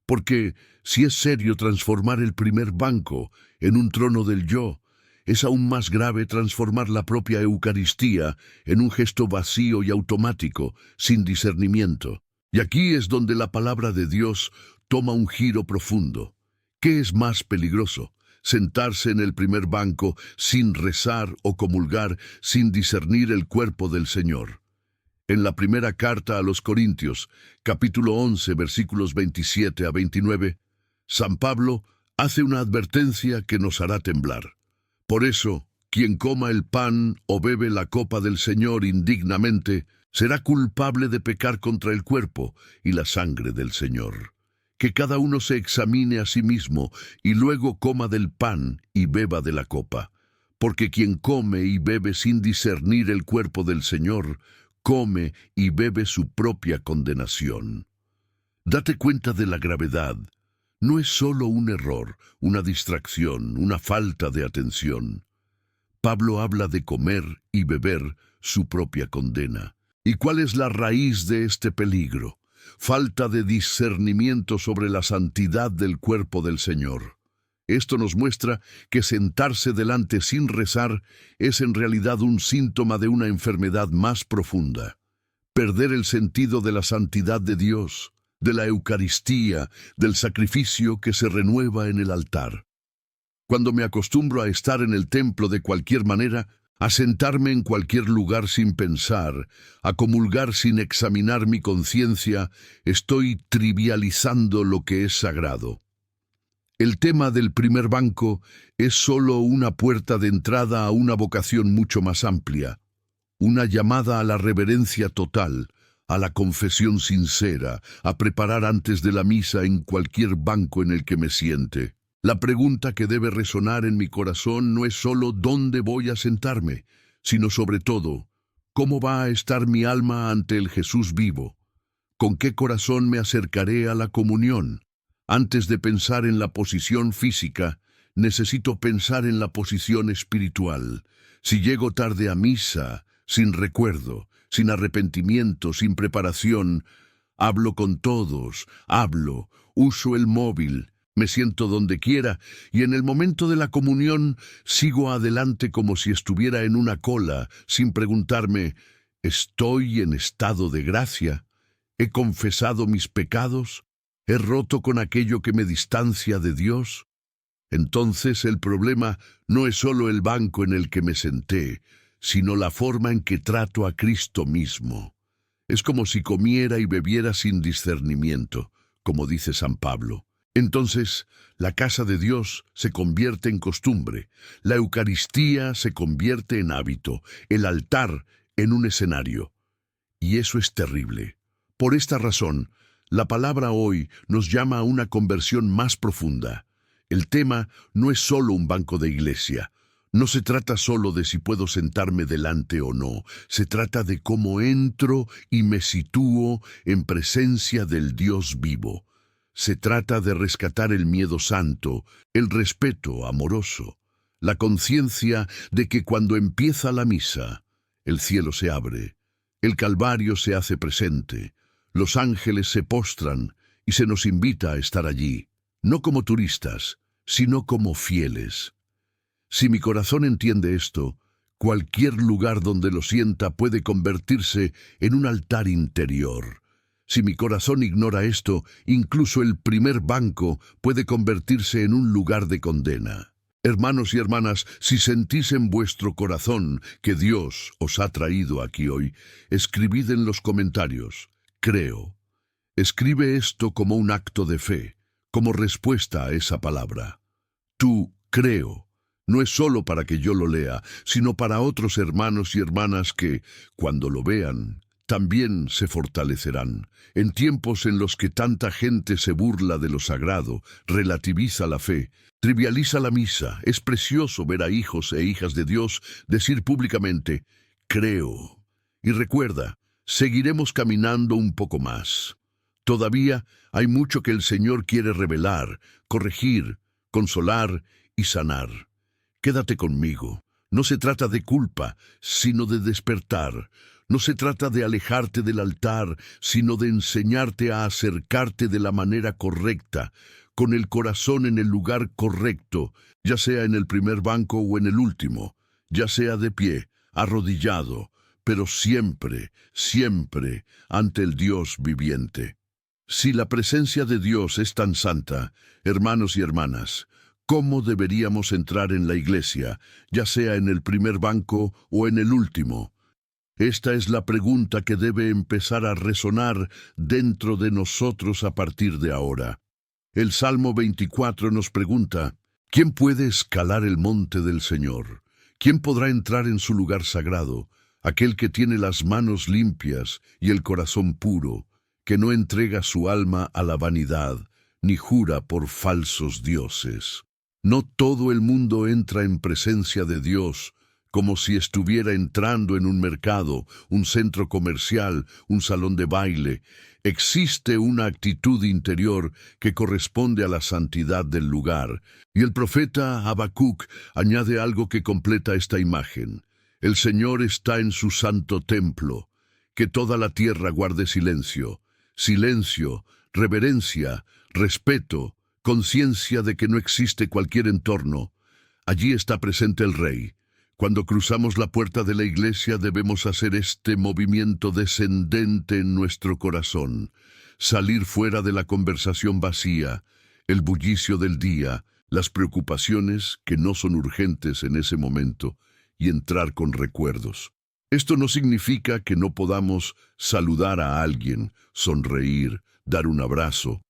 Porque si es serio transformar el primer banco en un trono del yo, es aún más grave transformar la propia Eucaristía en un gesto vacío y automático, sin discernimiento. Y aquí es donde la palabra de Dios toma un giro profundo. ¿Qué es más peligroso? Sentarse en el primer banco sin rezar o comulgar, sin discernir el cuerpo del Señor. En la primera carta a los Corintios, capítulo 11, versículos 27 a 29, San Pablo hace una advertencia que nos hará temblar. Por eso, quien coma el pan o bebe la copa del Señor indignamente, será culpable de pecar contra el cuerpo y la sangre del Señor. Que cada uno se examine a sí mismo y luego coma del pan y beba de la copa. Porque quien come y bebe sin discernir el cuerpo del Señor, come y bebe su propia condenación. Date cuenta de la gravedad. No es solo un error, una distracción, una falta de atención. Pablo habla de comer y beber su propia condena. ¿Y cuál es la raíz de este peligro? Falta de discernimiento sobre la santidad del cuerpo del Señor. Esto nos muestra que sentarse delante sin rezar es en realidad un síntoma de una enfermedad más profunda. Perder el sentido de la santidad de Dios, de la Eucaristía, del sacrificio que se renueva en el altar. Cuando me acostumbro a estar en el templo de cualquier manera, a sentarme en cualquier lugar sin pensar, a comulgar sin examinar mi conciencia, estoy trivializando lo que es sagrado. El tema del primer banco es solo una puerta de entrada a una vocación mucho más amplia, una llamada a la reverencia total, a la confesión sincera, a preparar antes de la misa en cualquier banco en el que me siente. La pregunta que debe resonar en mi corazón no es solo ¿dónde voy a sentarme?, sino sobre todo, ¿cómo va a estar mi alma ante el Jesús vivo? ¿Con qué corazón me acercaré a la comunión? Antes de pensar en la posición física, necesito pensar en la posición espiritual. Si llego tarde a misa, sin recuerdo, sin arrepentimiento, sin preparación, hablo con todos, uso el móvil, me siento donde quiera y en el momento de la comunión sigo adelante como si estuviera en una cola, sin preguntarme, ¿estoy en estado de gracia? ¿He confesado mis pecados? ¿He roto con aquello que me distancia de Dios? Entonces el problema no es solo el banco en el que me senté, sino la forma en que trato a Cristo mismo. Es como si comiera y bebiera sin discernimiento, como dice San Pablo. Entonces, la casa de Dios se convierte en costumbre, la Eucaristía se convierte en hábito, el altar en un escenario. Y eso es terrible. Por esta razón, la palabra hoy nos llama a una conversión más profunda. El tema no es solo un banco de iglesia. No se trata solo de si puedo sentarme delante o no. Se trata de cómo entro y me sitúo en presencia del Dios vivo. Se trata de rescatar el miedo santo, el respeto amoroso, la conciencia de que cuando empieza la misa, el cielo se abre, el Calvario se hace presente, los ángeles se postran y se nos invita a estar allí, no como turistas, sino como fieles. Si mi corazón entiende esto, cualquier lugar donde lo sienta puede convertirse en un altar interior. Si mi corazón ignora esto, incluso el primer banco puede convertirse en un lugar de condena. Hermanos y hermanas, si sentís en vuestro corazón que Dios os ha traído aquí hoy, escribid en los comentarios, creo. Escribe esto como un acto de fe, como respuesta a esa palabra. Tú, creo. No es solo para que yo lo lea, sino para otros hermanos y hermanas que, cuando lo vean, también se fortalecerán. En tiempos en los que tanta gente se burla de lo sagrado, relativiza la fe, trivializa la misa, es precioso ver a hijos e hijas de Dios decir públicamente, creo. Y recuerda, seguiremos caminando un poco más. Todavía hay mucho que el Señor quiere revelar, corregir, consolar y sanar. Quédate conmigo. No se trata de culpa, sino de despertar. No se trata de alejarte del altar, sino de enseñarte a acercarte de la manera correcta, con el corazón en el lugar correcto, ya sea en el primer banco o en el último, ya sea de pie, arrodillado, pero siempre, siempre ante el Dios viviente. Si la presencia de Dios es tan santa, hermanos y hermanas, ¿cómo deberíamos entrar en la iglesia, ya sea en el primer banco o en el último? Esta es la pregunta que debe empezar a resonar dentro de nosotros a partir de ahora. El Salmo 24 nos pregunta, ¿quién puede escalar el monte del Señor? ¿Quién podrá entrar en su lugar sagrado? Aquel que tiene las manos limpias y el corazón puro, que no entrega su alma a la vanidad, ni jura por falsos dioses. No todo el mundo entra en presencia de Dios como si estuviera entrando en un mercado, un centro comercial, un salón de baile. Existe una actitud interior que corresponde a la santidad del lugar, y el profeta Habacuc añade algo que completa esta imagen. El Señor está en su santo templo, que toda la tierra guarde silencio. Silencio, reverencia, respeto, conciencia de que no existe cualquier entorno. Allí está presente el Rey. Cuando cruzamos la puerta de la iglesia debemos hacer este movimiento descendente en nuestro corazón, salir fuera de la conversación vacía, el bullicio del día, las preocupaciones que no son urgentes en ese momento, y entrar con recuerdos. Esto no significa que no podamos saludar a alguien, sonreír, dar un abrazo,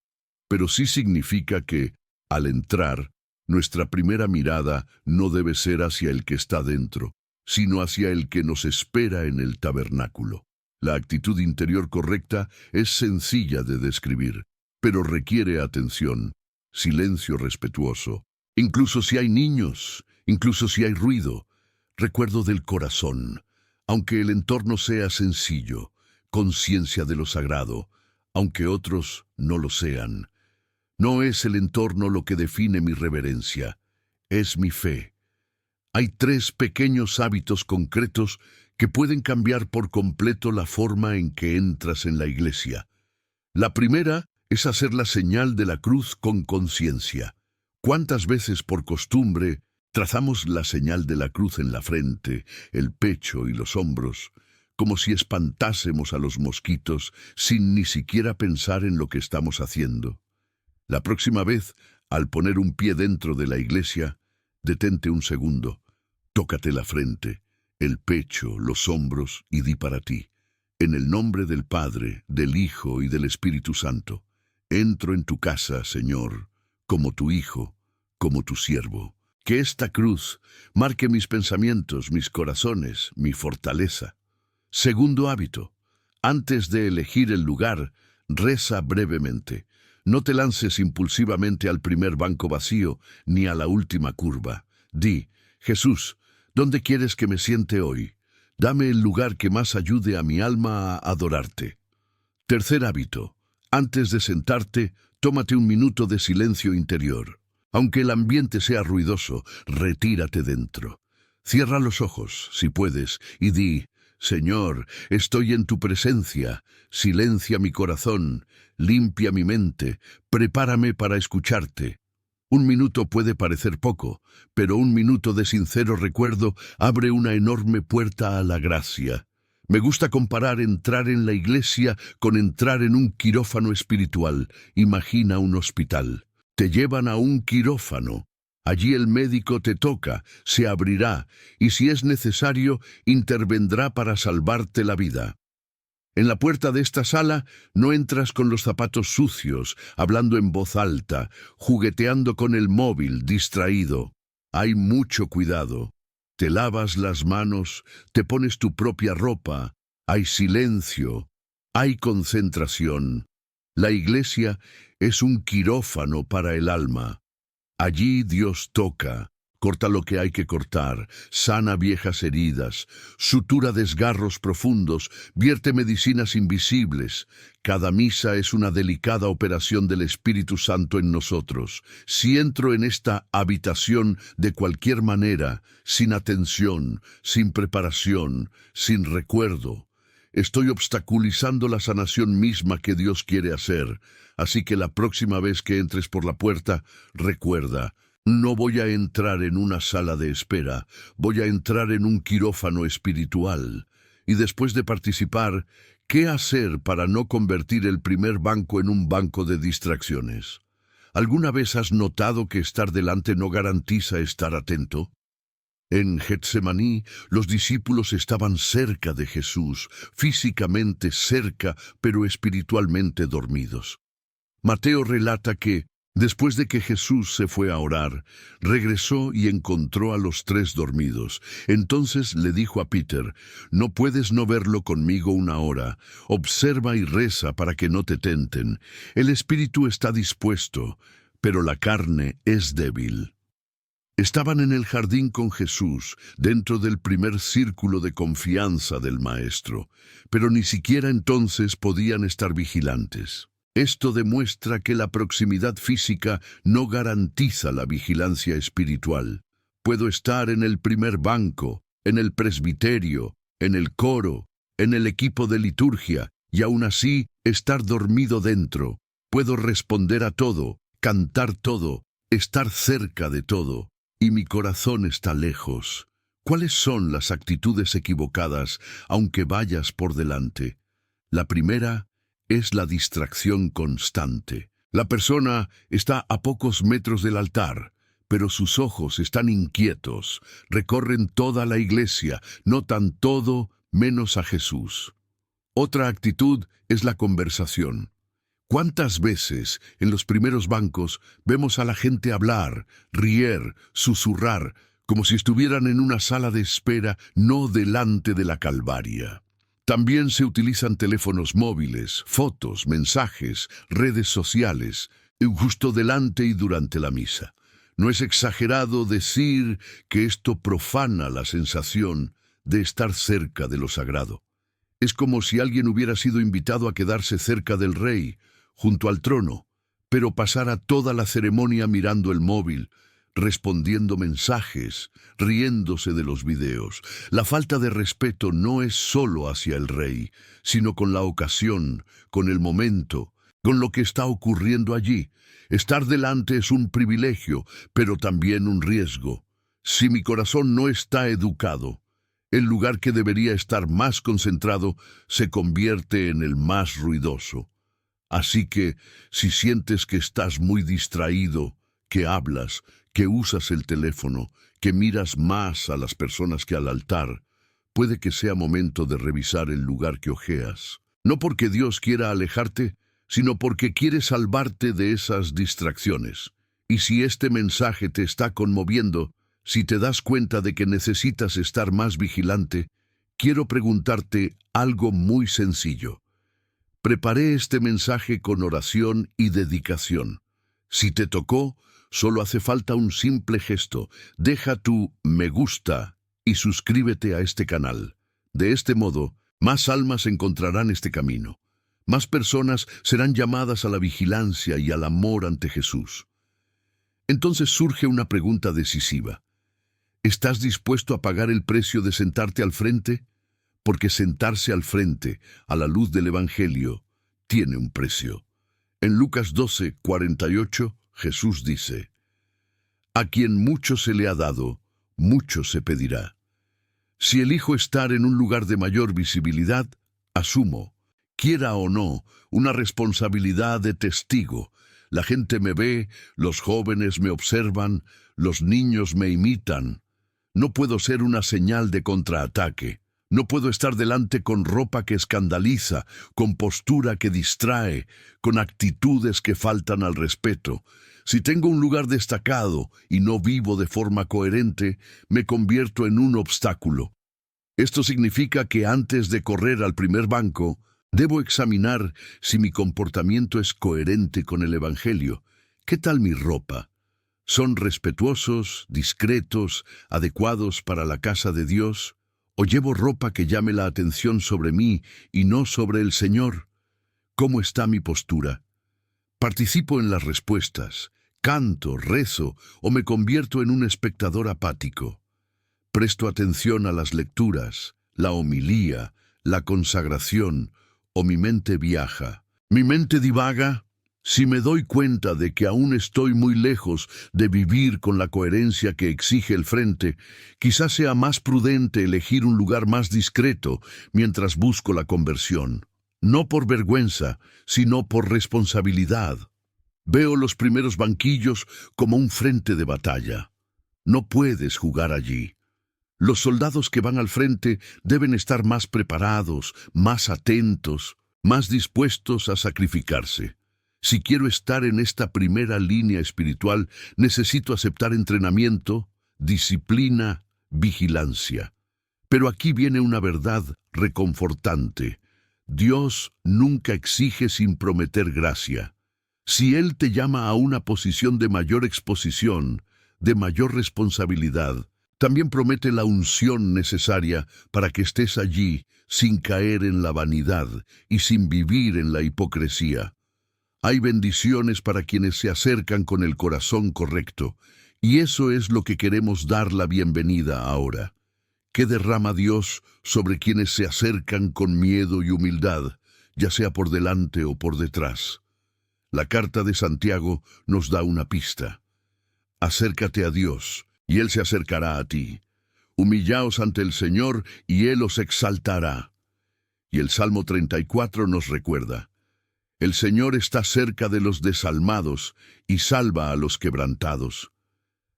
pero sí significa que, al entrar, nuestra primera mirada no debe ser hacia el que está dentro, sino hacia el que nos espera en el tabernáculo. La actitud interior correcta es sencilla de describir, pero requiere atención, silencio respetuoso, incluso si hay niños, incluso si hay ruido, recuerdo del corazón. Aunque el entorno sea sencillo, conciencia de lo sagrado, aunque otros no lo sean. No es el entorno lo que define mi reverencia, es mi fe. Hay 3 pequeños hábitos concretos que pueden cambiar por completo la forma en que entras en la iglesia. La primera es hacer la señal de la cruz con conciencia. ¿Cuántas veces por costumbre trazamos la señal de la cruz en la frente, el pecho y los hombros, como si espantásemos a los mosquitos sin ni siquiera pensar en lo que estamos haciendo? La próxima vez, al poner un pie dentro de la iglesia, detente un segundo, tócate la frente, el pecho, los hombros y di para ti: en el nombre del Padre, del Hijo y del Espíritu Santo, entro en tu casa, Señor, como tu Hijo, como tu siervo. Que esta cruz marque mis pensamientos, mis corazones, mi fortaleza. Segundo hábito: antes de elegir el lugar, reza brevemente. No te lances impulsivamente al primer banco vacío ni a la última curva. Di: Jesús, ¿dónde quieres que me siente hoy? Dame el lugar que más ayude a mi alma a adorarte. Tercer hábito: antes de sentarte, tómate un minuto de silencio interior. Aunque el ambiente sea ruidoso, retírate dentro. Cierra los ojos, si puedes, y di: Señor, estoy en tu presencia. Silencia mi corazón, limpia mi mente, prepárame para escucharte. Un minuto puede parecer poco, pero un minuto de sincero recuerdo abre una enorme puerta a la gracia. Me gusta comparar entrar en la iglesia con entrar en un quirófano espiritual. Imagina un hospital. Te llevan a un quirófano. Allí el médico te toca, se abrirá, y si es necesario, intervendrá para salvarte la vida. En la puerta de esta sala no entras con los zapatos sucios, hablando en voz alta, jugueteando con el móvil, distraído. Hay mucho cuidado. Te lavas las manos, te pones tu propia ropa, hay silencio, hay concentración. La iglesia es un quirófano para el alma. Allí Dios toca, corta lo que hay que cortar, sana viejas heridas, sutura desgarros profundos, vierte medicinas invisibles. Cada misa es una delicada operación del Espíritu Santo en nosotros. Si entro en esta habitación de cualquier manera, sin atención, sin preparación, sin recuerdo, estoy obstaculizando la sanación misma que Dios quiere hacer. Así que la próxima vez que entres por la puerta, recuerda: no voy a entrar en una sala de espera, voy a entrar en un quirófano espiritual. Y después de participar, ¿Qué hacer para no convertir el primer banco en un banco de distracciones? ¿Alguna vez has notado que estar delante no garantiza estar atento? En Getsemaní, los discípulos estaban cerca de Jesús, físicamente cerca, pero espiritualmente dormidos. Mateo relata que, después de que Jesús se fue a orar, regresó y encontró a los tres dormidos. Entonces le dijo a Peter: «No puedes no verlo conmigo una hora. Observa y reza para que no te tenten. El espíritu está dispuesto, pero la carne es débil». Estaban en el jardín con Jesús, dentro del primer círculo de confianza del Maestro, pero ni siquiera entonces podían estar vigilantes. Esto demuestra que la proximidad física no garantiza la vigilancia espiritual. Puedo estar en el primer banco, en el presbiterio, en el coro, en el equipo de liturgia, y aún así estar dormido dentro. Puedo responder a todo, cantar todo, estar cerca de todo, y mi corazón está lejos. ¿Cuáles son las actitudes equivocadas, aunque vayas por delante? La primera es la distracción constante. La persona está a pocos metros del altar, pero sus ojos están inquietos, recorren toda la iglesia, notan todo menos a Jesús. Otra actitud es la conversación. ¿Cuántas veces en los primeros bancos vemos a la gente hablar, rier, susurrar, como si estuvieran en una sala de espera, no delante de la Calvaria? También se utilizan teléfonos móviles, fotos, mensajes, redes sociales, justo delante y durante la misa. No es exagerado decir que esto profana la sensación de estar cerca de lo sagrado. Es como si alguien hubiera sido invitado a quedarse cerca del rey, junto al trono, pero pasara toda la ceremonia mirando el móvil, respondiendo mensajes, riéndose de los videos. La falta de respeto no es solo hacia el rey, sino con la ocasión, con el momento, con lo que está ocurriendo allí. Estar delante es un privilegio, pero también un riesgo. Si mi corazón no está educado, el lugar que debería estar más concentrado se convierte en el más ruidoso. Así que, si sientes que estás muy distraído, que hablas, que usas el teléfono, que miras más a las personas que al altar, puede que sea momento de revisar el lugar que ojeas. No porque Dios quiera alejarte, sino porque quiere salvarte de esas distracciones. Y si este mensaje te está conmoviendo, si te das cuenta de que necesitas estar más vigilante, quiero preguntarte algo muy sencillo. Preparé este mensaje con oración y dedicación. Si te tocó, solo hace falta un simple gesto. Deja tu me gusta y suscríbete a este canal. De este modo, más almas encontrarán este camino. Más personas serán llamadas a la vigilancia y al amor ante Jesús. Entonces surge una pregunta decisiva. ¿Estás dispuesto a pagar el precio de sentarte al frente? Porque sentarse al frente, a la luz del Evangelio, tiene un precio. En Lucas 12:48, Jesús dice: «A quien mucho se le ha dado, mucho se pedirá». Si elijo estar en un lugar de mayor visibilidad, asumo, quiera o no, una responsabilidad de testigo. La gente me ve, los jóvenes me observan, los niños me imitan. No puedo ser una señal de contraataque. No puedo estar delante con ropa que escandaliza, con postura que distrae, con actitudes que faltan al respeto. Si tengo un lugar destacado y no vivo de forma coherente, me convierto en un obstáculo. Esto significa que antes de correr al primer banco, debo examinar si mi comportamiento es coherente con el Evangelio. ¿Qué tal mi ropa? ¿Son respetuosos, discretos, adecuados para la casa de Dios? ¿O llevo ropa que llame la atención sobre mí y no sobre el Señor? ¿Cómo está mi postura? ¿Participo en las respuestas? ¿Canto, rezo o me convierto en un espectador apático? ¿Presto atención a las lecturas, la homilía, la consagración o mi mente viaja? ¿Mi mente divaga? Si me doy cuenta de que aún estoy muy lejos de vivir con la coherencia que exige el frente, quizás sea más prudente elegir un lugar más discreto mientras busco la conversión. no por vergüenza, sino por responsabilidad. Veo los primeros banquillos como un frente de batalla. No puedes jugar allí. Los soldados que van al frente deben estar más preparados, más atentos, más dispuestos a sacrificarse. Si quiero estar en esta primera línea espiritual, necesito aceptar entrenamiento, disciplina, vigilancia. Pero aquí viene una verdad reconfortante. Dios nunca exige sin prometer gracia. Si Él te llama a una posición de mayor exposición, de mayor responsabilidad, también promete la unción necesaria para que estés allí sin caer en la vanidad y sin vivir en la hipocresía. Hay bendiciones para quienes se acercan con el corazón correcto, y eso es lo que queremos dar la bienvenida ahora. ¿Qué derrama Dios sobre quienes se acercan con miedo y humildad, ya sea por delante o por detrás? La carta de Santiago nos da una pista. Acércate a Dios, y Él se acercará a ti. Humillaos ante el Señor, y Él os exaltará. Y el Salmo 34 nos recuerda: el Señor está cerca de los desalmados, y salva a los quebrantados.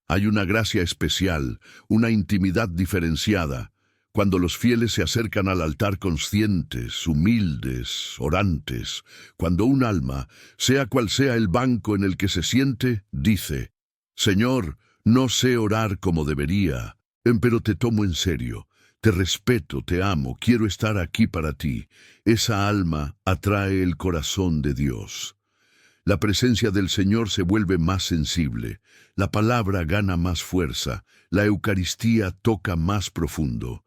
Hay una gracia especial, una intimidad diferenciada, cuando los fieles se acercan al altar conscientes, humildes, orantes, cuando un alma, sea cual sea el banco en el que se siente, dice: Señor, no sé orar como debería, pero te tomo en serio, te respeto, te amo, quiero estar aquí para ti. Esa alma atrae el corazón de Dios. La presencia del Señor se vuelve más sensible, la palabra gana más fuerza, la Eucaristía toca más profundo.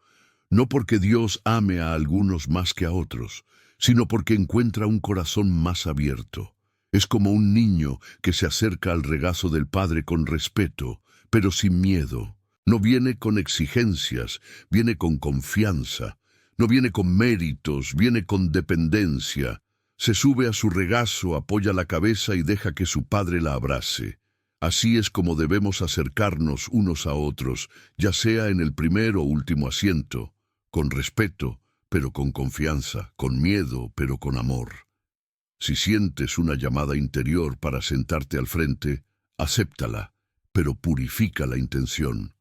No porque Dios ame a algunos más que a otros, sino porque encuentra un corazón más abierto. Es como un niño que se acerca al regazo del Padre con respeto, pero sin miedo. No viene con exigencias, viene con confianza. No viene con méritos, viene con dependencia. Se sube a su regazo, apoya la cabeza y deja que su Padre la abrace. Así es como debemos acercarnos unos a otros, ya sea en el primer o último asiento, con respeto, pero con confianza, con miedo, pero con amor. Si sientes una llamada interior para sentarte al frente, acéptala, pero purifica la intención.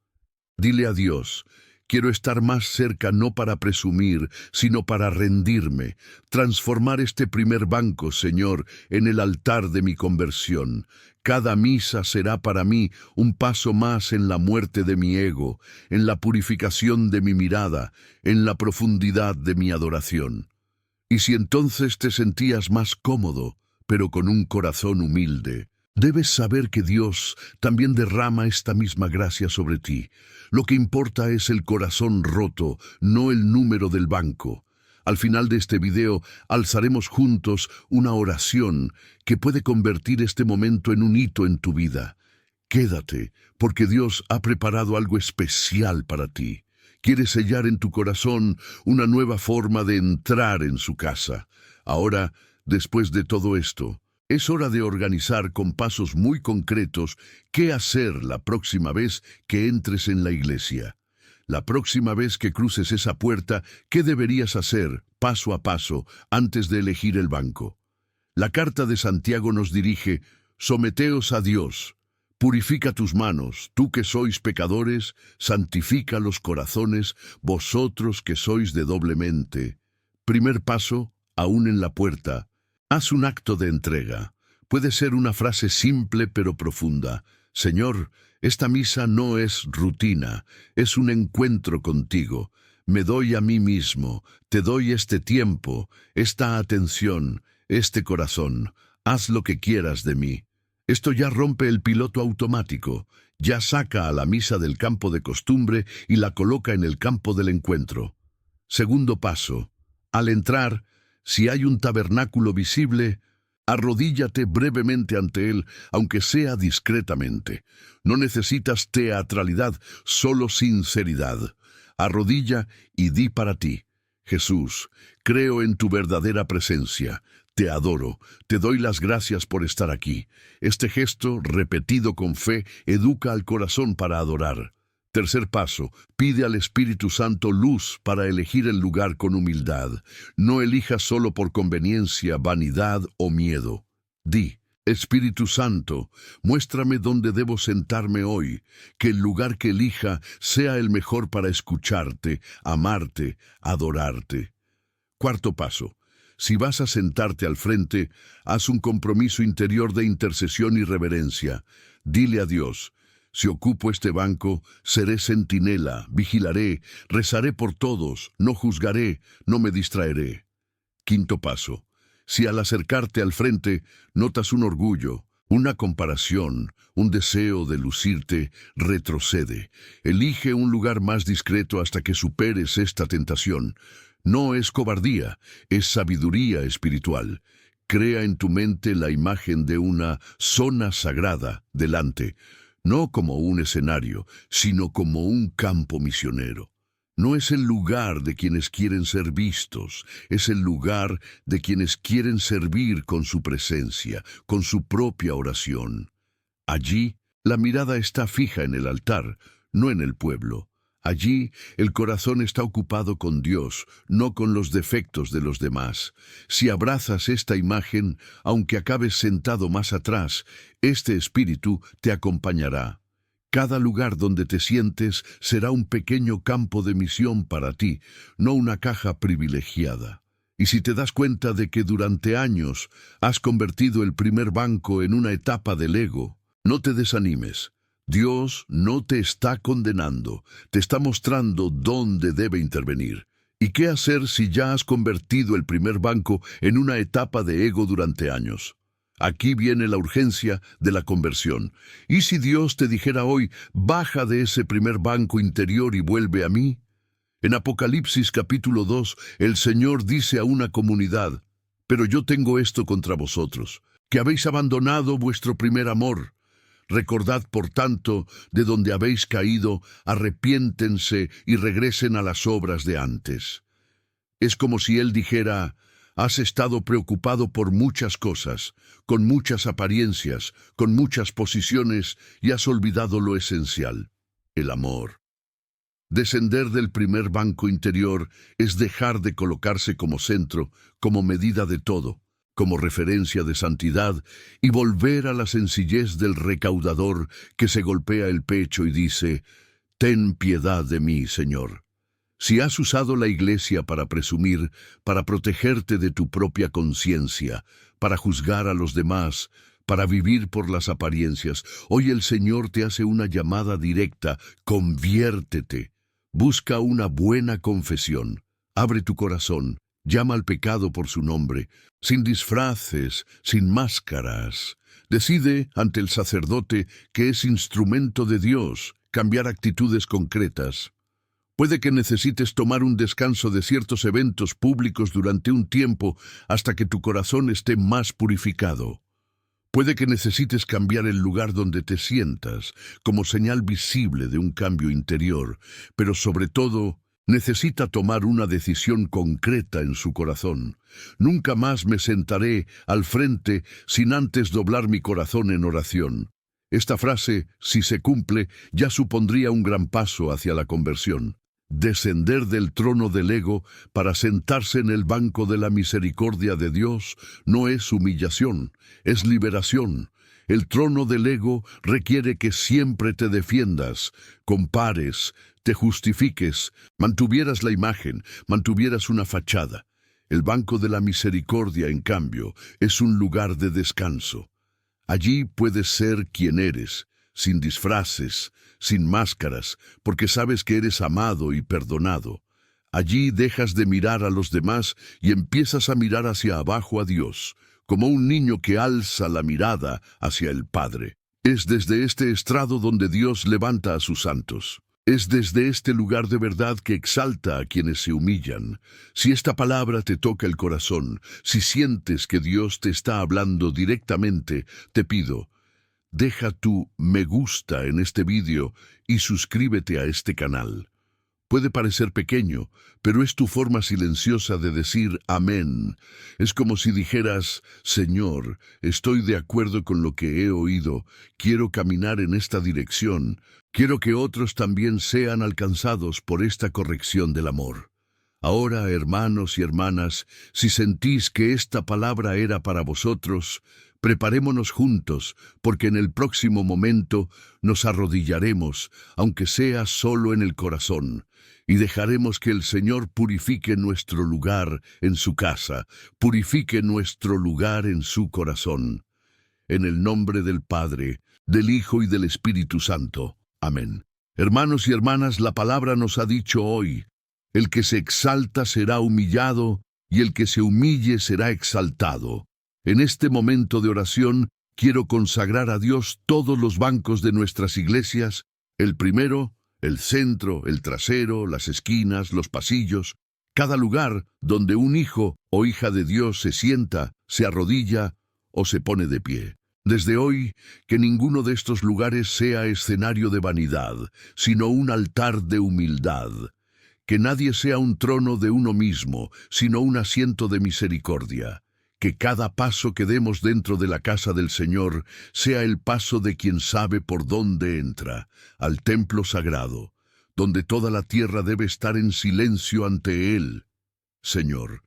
Dile a Dios: quiero estar más cerca no para presumir, sino para rendirme, transformar este primer banco, Señor, en el altar de mi conversión. Cada misa será para mí un paso más en la muerte de mi ego, en la purificación de mi mirada, en la profundidad de mi adoración. Y si entonces te sentías más cómodo, pero con un corazón humilde, debes saber que Dios también derrama esta misma gracia sobre ti. Lo que importa es el corazón roto, no el número del banco. Al final de este video, alzaremos juntos una oración que puede convertir este momento en un hito en tu vida. Quédate, porque Dios ha preparado algo especial para ti. Quiere sellar en tu corazón una nueva forma de entrar en su casa. Ahora, después de todo esto, es hora de organizar con pasos muy concretos qué hacer la próxima vez que entres en la iglesia. La próxima vez que cruces esa puerta, ¿qué deberías hacer, paso a paso, antes de elegir el banco? La carta de Santiago nos dirige: someteos a Dios. Purifica tus manos, tú que sois pecadores, santifica los corazones, vosotros que sois de doble mente. Primer paso, aún en la puerta. Haz un acto de entrega. Puede ser una frase simple pero profunda. Señor, esta misa no es rutina, es un encuentro contigo. Me doy a mí mismo, te doy este tiempo, esta atención, este corazón. Haz lo que quieras de mí. Esto ya rompe el piloto automático, ya saca a la misa del campo de costumbre y la coloca en el campo del encuentro. Segundo paso, al entrar, si hay un tabernáculo visible, arrodíllate brevemente ante él, aunque sea discretamente. No necesitas teatralidad, solo sinceridad. Arrodilla y di para ti: Jesús, creo en tu verdadera presencia. Te adoro, te doy las gracias por estar aquí. Este gesto, repetido con fe, educa al corazón para adorar. Tercer paso, pide al Espíritu Santo luz para elegir el lugar con humildad. No elijas solo por conveniencia, vanidad o miedo. Di: Espíritu Santo, muéstrame dónde debo sentarme hoy, que el lugar que elija sea el mejor para escucharte, amarte, adorarte. Cuarto paso, si vas a sentarte al frente, haz un compromiso interior de intercesión y reverencia. Dile a Dios: si ocupo este banco, seré centinela, vigilaré, rezaré por todos, no juzgaré, no me distraeré. Quinto paso, si al acercarte al frente notas un orgullo, una comparación, un deseo de lucirte, retrocede. Elige un lugar más discreto hasta que superes esta tentación. No es cobardía, es sabiduría espiritual. Crea en tu mente la imagen de una zona sagrada delante, no como un escenario, sino como un campo misionero. No es el lugar de quienes quieren ser vistos, es el lugar de quienes quieren servir con su presencia, con su propia oración. Allí, la mirada está fija en el altar, no en el pueblo. Allí, el corazón está ocupado con Dios, no con los defectos de los demás. Si abrazas esta imagen, aunque acabes sentado más atrás, este espíritu te acompañará. Cada lugar donde te sientes será un pequeño campo de misión para ti, no una caja privilegiada. Y si te das cuenta de que durante años has convertido el primer banco en una etapa del ego, no te desanimes. Dios no te está condenando, te está mostrando dónde debe intervenir. ¿Y qué hacer si ya has convertido el primer banco en una etapa de ego durante años? Aquí viene la urgencia de la conversión. ¿Y si Dios te dijera hoy: baja de ese primer banco interior y vuelve a mí? En Apocalipsis capítulo 2, el Señor dice a una comunidad: pero yo tengo esto contra vosotros, que habéis abandonado vuestro primer amor. Recordad, por tanto, de donde habéis caído, arrepiéntense y regresen a las obras de antes. Es como si Él dijera: has estado preocupado por muchas cosas, con muchas apariencias, con muchas posiciones, y has olvidado lo esencial: el amor. Descender del primer banco interior es dejar de colocarse como centro, como medida de todo, como referencia de santidad, y volver a la sencillez del recaudador que se golpea el pecho y dice: ten piedad de mí, Señor. Si has usado la iglesia para presumir, para protegerte de tu propia conciencia, para juzgar a los demás, para vivir por las apariencias, hoy el Señor te hace una llamada directa: conviértete. Busca una buena confesión. Abre tu corazón. Llama al pecado por su nombre, sin disfraces, sin máscaras. Decide ante el sacerdote que es instrumento de Dios, cambiar actitudes concretas. Puede que necesites tomar un descanso de ciertos eventos públicos durante un tiempo hasta que tu corazón esté más purificado. Puede que necesites cambiar el lugar donde te sientas, como señal visible de un cambio interior, pero sobre todo, necesita tomar una decisión concreta en su corazón. Nunca más me sentaré al frente sin antes doblar mi corazón en oración. Esta frase, si se cumple, ya supondría un gran paso hacia la conversión. Descender del trono del ego para sentarse en el banco de la misericordia de Dios no es humillación, es liberación. El trono del ego requiere que siempre te defiendas, compares, te justifiques, mantuvieras la imagen, mantuvieras una fachada. El banco de la misericordia, en cambio, es un lugar de descanso. Allí puedes ser quien eres, sin disfraces, sin máscaras, porque sabes que eres amado y perdonado. Allí dejas de mirar a los demás y empiezas a mirar hacia abajo a Dios, como un niño que alza la mirada hacia el Padre. Es desde este estrado donde Dios levanta a sus santos. Es desde este lugar de verdad que exalta a quienes se humillan. Si esta palabra te toca el corazón, si sientes que Dios te está hablando directamente, te pido: deja tu me gusta en este vídeo y suscríbete a este canal. Puede parecer pequeño, pero es tu forma silenciosa de decir amén. Es como si dijeras, Señor, estoy de acuerdo con lo que he oído, quiero caminar en esta dirección, quiero que otros también sean alcanzados por esta corrección del amor. Ahora, hermanos y hermanas, si sentís que esta palabra era para vosotros, preparémonos juntos, porque en el próximo momento nos arrodillaremos, aunque sea solo en el corazón, y dejaremos que el Señor purifique nuestro lugar en su casa, purifique nuestro lugar en su corazón. En el nombre del Padre, del Hijo y del Espíritu Santo. Amén. Hermanos y hermanas, la palabra nos ha dicho hoy, el que se exalta será humillado, y el que se humille será exaltado. En este momento de oración, quiero consagrar a Dios todos los bancos de nuestras iglesias, el primero, el centro, el trasero, las esquinas, los pasillos, cada lugar donde un hijo o hija de Dios se sienta, se arrodilla o se pone de pie. Desde hoy, que ninguno de estos lugares sea escenario de vanidad, sino un altar de humildad. Que nadie sea un trono de uno mismo, sino un asiento de misericordia. Que cada paso que demos dentro de la casa del Señor sea el paso de quien sabe por dónde entra, al templo sagrado, donde toda la tierra debe estar en silencio ante Él. Señor,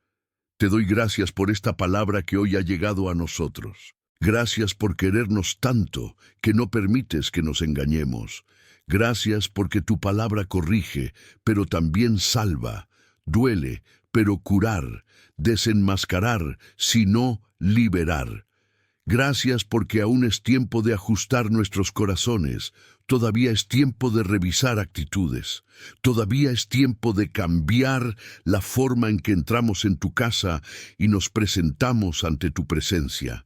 te doy gracias por esta palabra que hoy ha llegado a nosotros. Gracias por querernos tanto que no permites que nos engañemos. Gracias porque tu palabra corrige, pero también salva, duele, pero curar, desenmascarar, sino liberar. Gracias porque aún es tiempo de ajustar nuestros corazones, todavía es tiempo de revisar actitudes, todavía es tiempo de cambiar la forma en que entramos en tu casa y nos presentamos ante tu presencia.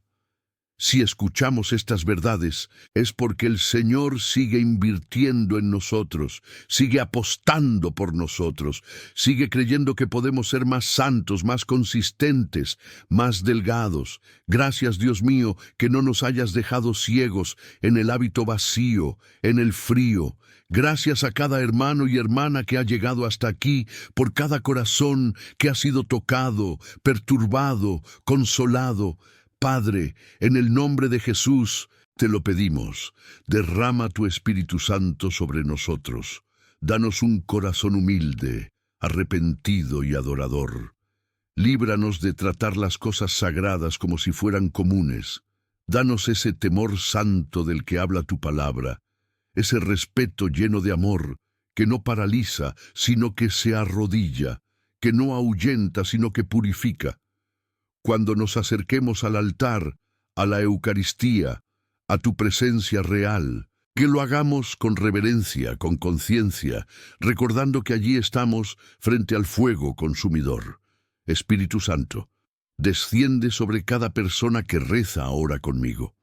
Si escuchamos estas verdades, es porque el Señor sigue invirtiendo en nosotros, sigue apostando por nosotros, sigue creyendo que podemos ser más santos, más consistentes, más delgados. Gracias, Dios mío, que no nos hayas dejado ciegos en el hábito vacío, en el frío. Gracias a cada hermano y hermana que ha llegado hasta aquí, por cada corazón que ha sido tocado, perturbado, consolado. Padre, en el nombre de Jesús, te lo pedimos, derrama tu Espíritu Santo sobre nosotros. Danos un corazón humilde, arrepentido y adorador. Líbranos de tratar las cosas sagradas como si fueran comunes. Danos ese temor santo del que habla tu palabra, ese respeto lleno de amor, que no paraliza, sino que se arrodilla, que no ahuyenta, sino que purifica. Cuando nos acerquemos al altar, a la Eucaristía, a tu presencia real, que lo hagamos con reverencia, con conciencia, recordando que allí estamos frente al fuego consumidor. Espíritu Santo, desciende sobre cada persona que reza ahora conmigo.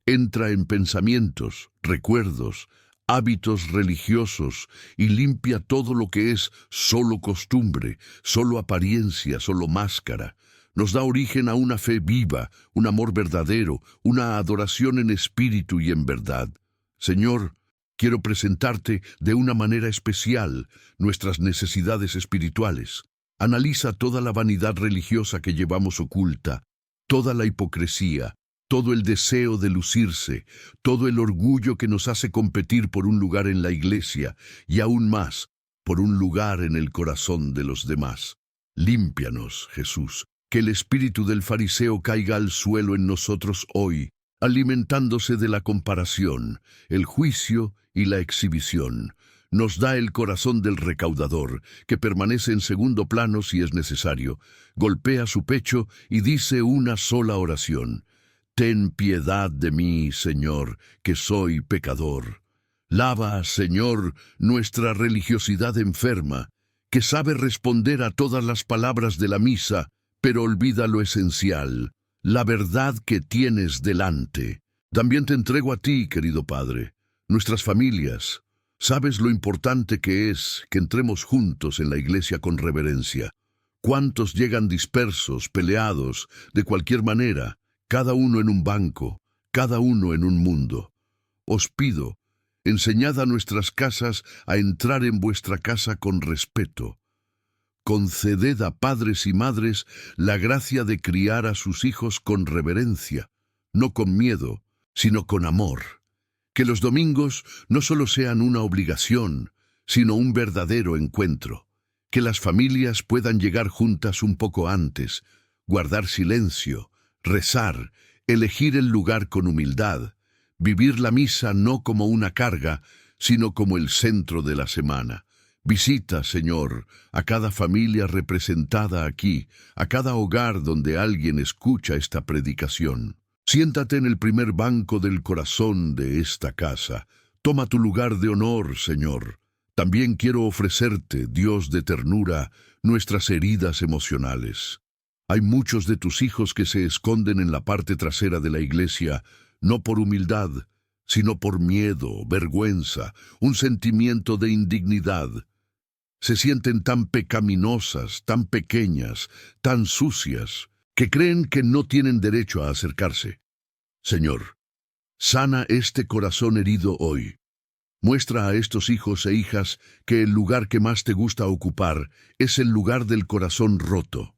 Entra en pensamientos, recuerdos, hábitos religiosos y limpia todo lo que es solo costumbre, solo apariencia, solo máscara. Nos da origen a una fe viva, un amor verdadero, una adoración en espíritu y en verdad. Señor, quiero presentarte de una manera especial nuestras necesidades espirituales. Analiza toda la vanidad religiosa que llevamos oculta, toda la hipocresía, todo el deseo de lucirse, todo el orgullo que nos hace competir por un lugar en la iglesia y aún más, por un lugar en el corazón de los demás. Límpianos, Jesús. Que el espíritu del fariseo caiga al suelo en nosotros hoy, alimentándose de la comparación, el juicio y la exhibición. Nos da el corazón del recaudador, que permanece en segundo plano si es necesario, golpea su pecho y dice una sola oración: Ten piedad de mí, Señor, que soy pecador. Lava, Señor, nuestra religiosidad enferma, que sabe responder a todas las palabras de la misa, pero olvida lo esencial, la verdad que tienes delante. También te entrego a ti, querido Padre, nuestras familias. Sabes lo importante que es que entremos juntos en la iglesia con reverencia. ¿Cuántos llegan dispersos, peleados, de cualquier manera, cada uno en un banco, cada uno en un mundo? Os pido, Enseñad a nuestras casas a entrar en vuestra casa con respeto. Conceded a padres y madres la gracia de criar a sus hijos con reverencia, no con miedo, sino con amor. Que los domingos no solo sean una obligación, sino un verdadero encuentro. Que las familias puedan llegar juntas un poco antes, guardar silencio, rezar, elegir el lugar con humildad, vivir la misa no como una carga, sino como el centro de la semana. Visita, Señor, a cada familia representada aquí, a cada hogar donde alguien escucha esta predicación. Siéntate en el primer banco del corazón de esta casa. Toma tu lugar de honor, Señor. También quiero ofrecerte, Dios de ternura, nuestras heridas emocionales. Hay muchos de tus hijos que se esconden en la parte trasera de la iglesia, no por humildad, sino por miedo, vergüenza, un sentimiento de indignidad. Se sienten tan pecaminosas, tan pequeñas, tan sucias, que creen que no tienen derecho a acercarse. Señor, sana este corazón herido hoy. Muestra a estos hijos e hijas que el lugar que más te gusta ocupar es el lugar del corazón roto.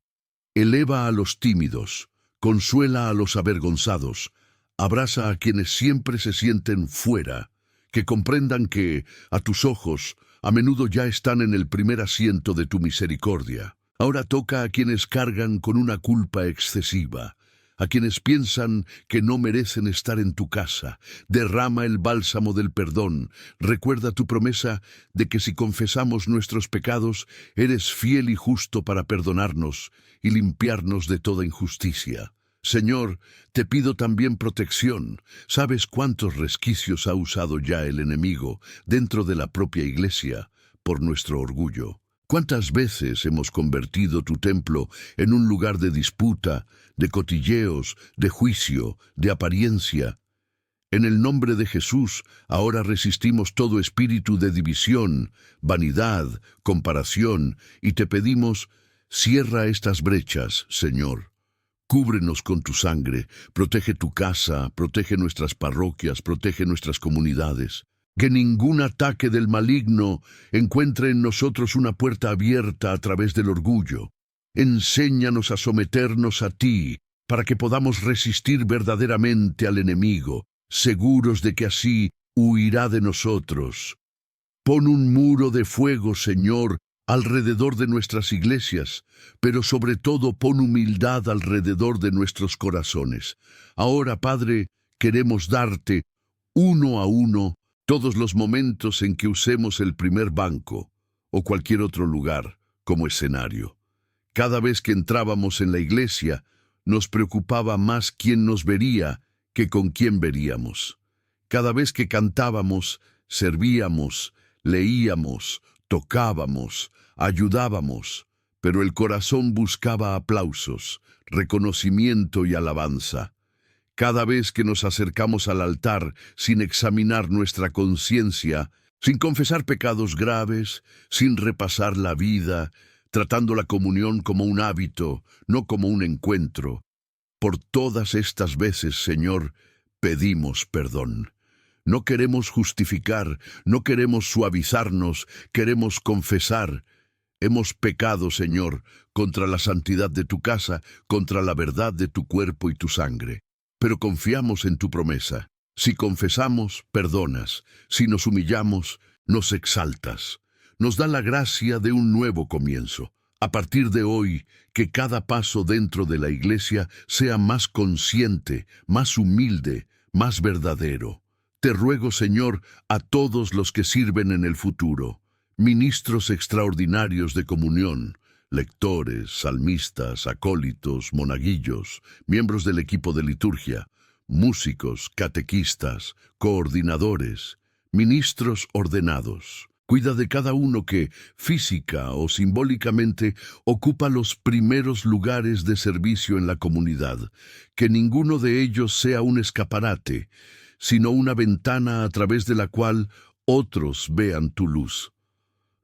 Eleva a los tímidos, consuela a los avergonzados, abraza a quienes siempre se sienten fuera, que comprendan que, a tus ojos, a menudo ya están en el primer asiento de tu misericordia. Ahora toca a quienes cargan con una culpa excesiva, a quienes piensan que no merecen estar en tu casa. Derrama el bálsamo del perdón. Recuerda tu promesa de que si confesamos nuestros pecados, eres fiel y justo para perdonarnos y limpiarnos de toda injusticia. Señor, te pido también protección. Sabes cuántos resquicios ha usado ya el enemigo dentro de la propia iglesia por nuestro orgullo. ¿Cuántas veces hemos convertido tu templo en un lugar de disputa, de cotilleos, de juicio, de apariencia? En el nombre de Jesús, ahora resistimos todo espíritu de división, vanidad, comparación, y te pedimos, cierra estas brechas, Señor. Cúbrenos con tu sangre, protege tu casa, protege nuestras parroquias, protege nuestras comunidades. Que ningún ataque del maligno encuentre en nosotros una puerta abierta a través del orgullo. Enséñanos a someternos a ti, para que podamos resistir verdaderamente al enemigo, seguros de que así huirá de nosotros. Pon un muro de fuego, Señor, alrededor de nuestras iglesias, pero sobre todo pon humildad alrededor de nuestros corazones. Ahora, Padre, queremos darte, uno a uno, todos los momentos en que usemos el primer banco o cualquier otro lugar como escenario. Cada vez que entrábamos en la iglesia, nos preocupaba más quién nos vería que con quién veríamos. Cada vez que cantábamos, servíamos, leíamos, tocábamos, ayudábamos, pero el corazón buscaba aplausos, reconocimiento y alabanza. Cada vez que nos acercamos al altar sin examinar nuestra conciencia, sin confesar pecados graves, sin repasar la vida, tratando la comunión como un hábito, no como un encuentro. Por todas estas veces, Señor, pedimos perdón. No queremos justificar, no queremos suavizarnos, queremos confesar. Hemos pecado, Señor, contra la santidad de tu casa, contra la verdad de tu cuerpo y tu sangre. Pero confiamos en tu promesa. Si confesamos, perdonas. Si nos humillamos, nos exaltas. Nos da la gracia de un nuevo comienzo. A partir de hoy, que cada paso dentro de la iglesia sea más consciente, más humilde, más verdadero. Te ruego, Señor, a todos los que sirven en el futuro, ministros extraordinarios de comunión, lectores, salmistas, acólitos, monaguillos, miembros del equipo de liturgia, músicos, catequistas, coordinadores, ministros ordenados. Cuida de cada uno que, física o simbólicamente, ocupa los primeros lugares de servicio en la comunidad. Que ninguno de ellos sea un escaparate, sino una ventana a través de la cual otros vean tu luz.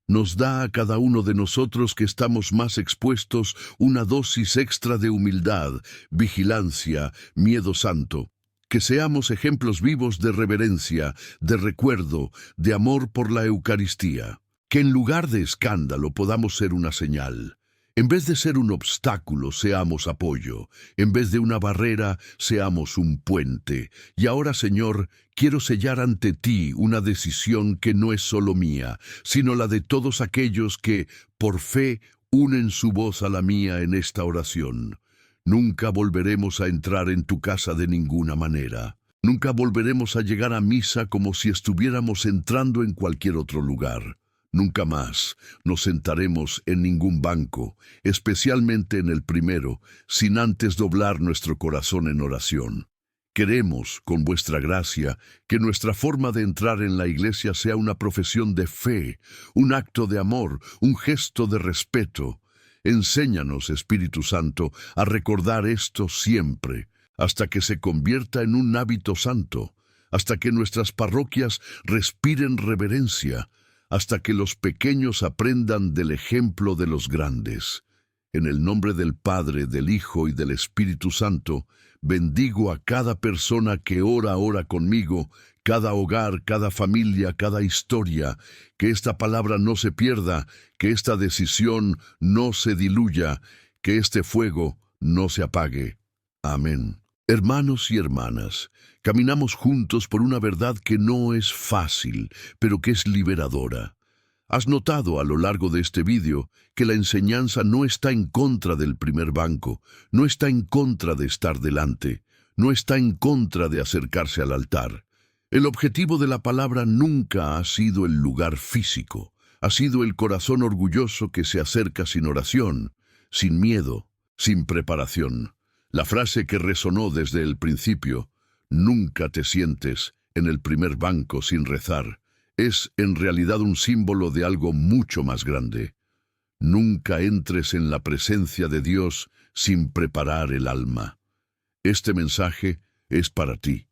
Nos da a cada uno de nosotros que estamos más expuestos una dosis extra de humildad, vigilancia, miedo santo. que seamos ejemplos vivos de reverencia, de recuerdo, de amor por la Eucaristía. Que en lugar de escándalo podamos ser una señal. En vez de ser un obstáculo, seamos apoyo. En vez de una barrera, seamos un puente. Y ahora, Señor, quiero sellar ante ti una decisión que no es solo mía, sino la de todos aquellos que, por fe, unen su voz a la mía en esta oración. Nunca volveremos a entrar en tu casa de ninguna manera. Nunca volveremos a llegar a misa como si estuviéramos entrando en cualquier otro lugar. Nunca más nos sentaremos en ningún banco, especialmente en el primero, sin antes doblar nuestro corazón en oración. Queremos, con vuestra gracia, que nuestra forma de entrar en la iglesia sea una profesión de fe, un acto de amor, un gesto de respeto. Enséñanos, Espíritu Santo, a recordar esto siempre, hasta que se convierta en un hábito santo, hasta que nuestras parroquias respiren reverencia, hasta que los pequeños aprendan del ejemplo de los grandes. En el nombre del Padre, del Hijo y del Espíritu Santo, bendigo a cada persona que ora ahora conmigo, cada hogar, cada familia, cada historia, que esta palabra no se pierda, que esta decisión no se diluya, que este fuego no se apague. Amén. Hermanos y hermanas, caminamos juntos por una verdad que no es fácil, pero que es liberadora. Has notado a lo largo de este vídeo que la enseñanza no está en contra del primer banco, no está en contra de estar delante, no está en contra de acercarse al altar. El objetivo de la palabra nunca ha sido el lugar físico, ha sido el corazón orgulloso que se acerca sin oración, sin miedo, sin preparación. La frase que resonó desde el principio, nunca te sientes en el primer banco sin rezar, es en realidad un símbolo de algo mucho más grande. Nunca entres en la presencia de Dios sin preparar el alma. Este mensaje es para ti.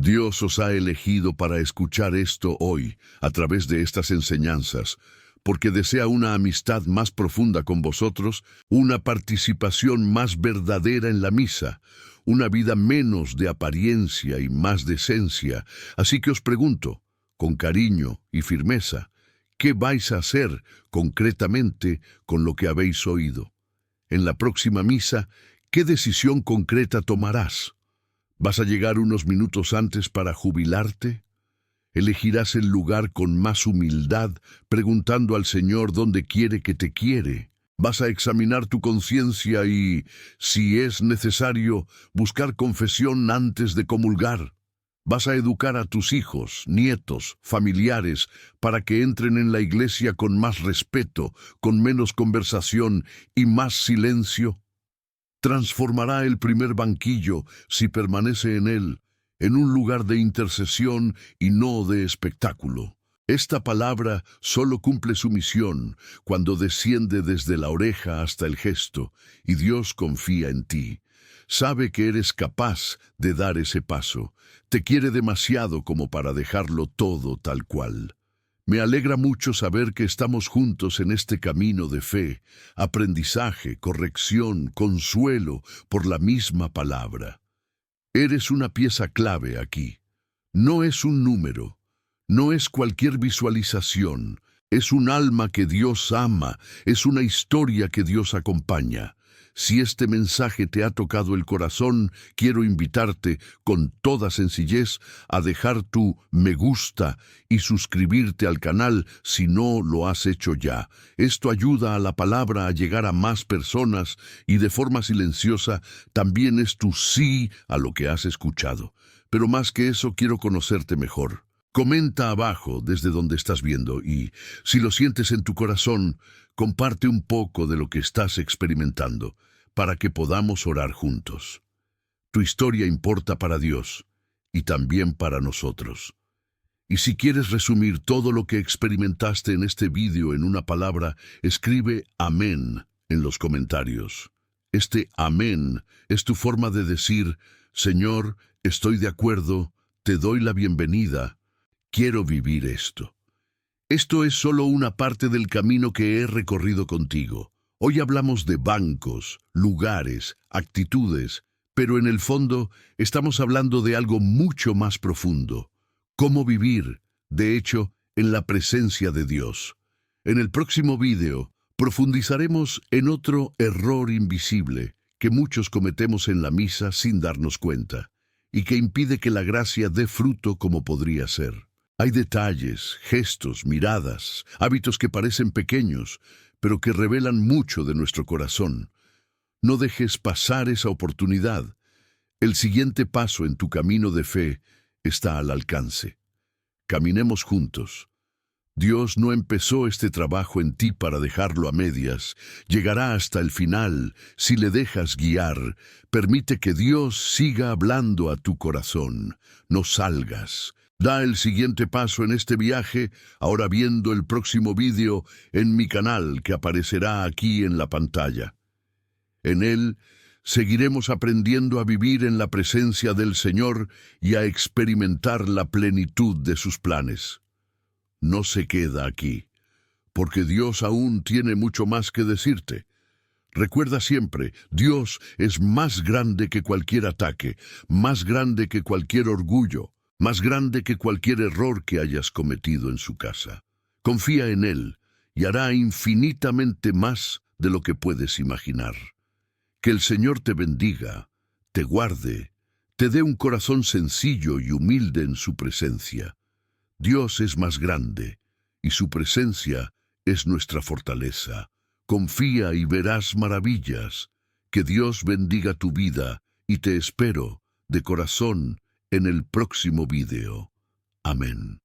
Dios os ha elegido para escuchar esto hoy, a través de estas enseñanzas, porque desea una amistad más profunda con vosotros, una participación más verdadera en la misa, una vida menos de apariencia y más de esencia. Así que os pregunto, con cariño y firmeza, ¿qué vais a hacer concretamente con lo que habéis oído? En la próxima misa, ¿qué decisión concreta tomarás? ¿Vas a llegar unos minutos antes para jubilarte? ¿Elegirás el lugar con más humildad, preguntando al Señor dónde quiere que te quiere? ¿Vas a examinar tu conciencia y, si es necesario, buscar confesión antes de comulgar? ¿Vas a educar a tus hijos, nietos, familiares, para que entren en la iglesia con más respeto, con menos conversación y más silencio? Transformará el primer banquillo, si permanece en él, en un lugar de intercesión y no de espectáculo. Esta palabra solo cumple su misión cuando desciende desde la oreja hasta el gesto, y Dios confía en ti. Sabe que eres capaz de dar ese paso. Te quiere demasiado como para dejarlo todo tal cual. Me alegra mucho saber que estamos juntos en este camino de fe, aprendizaje, corrección, consuelo por la misma palabra. Eres una pieza clave aquí. No es un número, no es cualquier visualización, es un alma que Dios ama, es una historia que Dios acompaña. Si este mensaje te ha tocado el corazón, quiero invitarte, con toda sencillez, a dejar tu me gusta y suscribirte al canal si no lo has hecho ya. Esto ayuda a la palabra a llegar a más personas y de forma silenciosa también es tu sí a lo que has escuchado. Pero más que eso, quiero conocerte mejor. Comenta abajo desde donde estás viendo y, si lo sientes en tu corazón, comparte un poco de lo que estás experimentando, para que podamos orar juntos. Tu historia importa para Dios y también para nosotros. Y si quieres resumir todo lo que experimentaste en este vídeo en una palabra, escribe amén en los comentarios. Este amén es tu forma de decir, Señor, estoy de acuerdo, te doy la bienvenida, quiero vivir esto. Esto es solo una parte del camino que he recorrido contigo. Hoy hablamos de bancos, lugares, actitudes, Pero en el fondo estamos hablando de algo mucho más profundo. Cómo vivir, de hecho, en la presencia de Dios. En el próximo vídeo profundizaremos en otro error invisible que muchos cometemos en la misa sin darnos cuenta y que impide que la gracia dé fruto como podría ser. Hay detalles, gestos, miradas, hábitos que parecen pequeños, pero que revelan mucho de nuestro corazón. No dejes pasar esa oportunidad. El siguiente paso en tu camino de fe está al alcance. Caminemos juntos. Dios no empezó este trabajo en ti para dejarlo a medias. Llegará hasta el final si le dejas guiar. Permite que Dios siga hablando a tu corazón. No salgas. Da el siguiente paso en este viaje, ahora viendo el próximo vídeo en mi canal que aparecerá aquí en la pantalla. En él seguiremos aprendiendo a vivir en la presencia del Señor y a experimentar la plenitud de sus planes. No se queda aquí, porque Dios aún tiene mucho más que decirte. Recuerda siempre, Dios es más grande que cualquier ataque, más grande que cualquier orgullo, más grande que cualquier error que hayas cometido en su casa. Confía en Él y hará infinitamente más de lo que puedes imaginar. Que el Señor te bendiga, te guarde, te dé un corazón sencillo y humilde en su presencia. Dios es más grande y su presencia es nuestra fortaleza. Confía y verás maravillas. Que Dios bendiga tu vida y te espero de corazón en el próximo vídeo. Amén.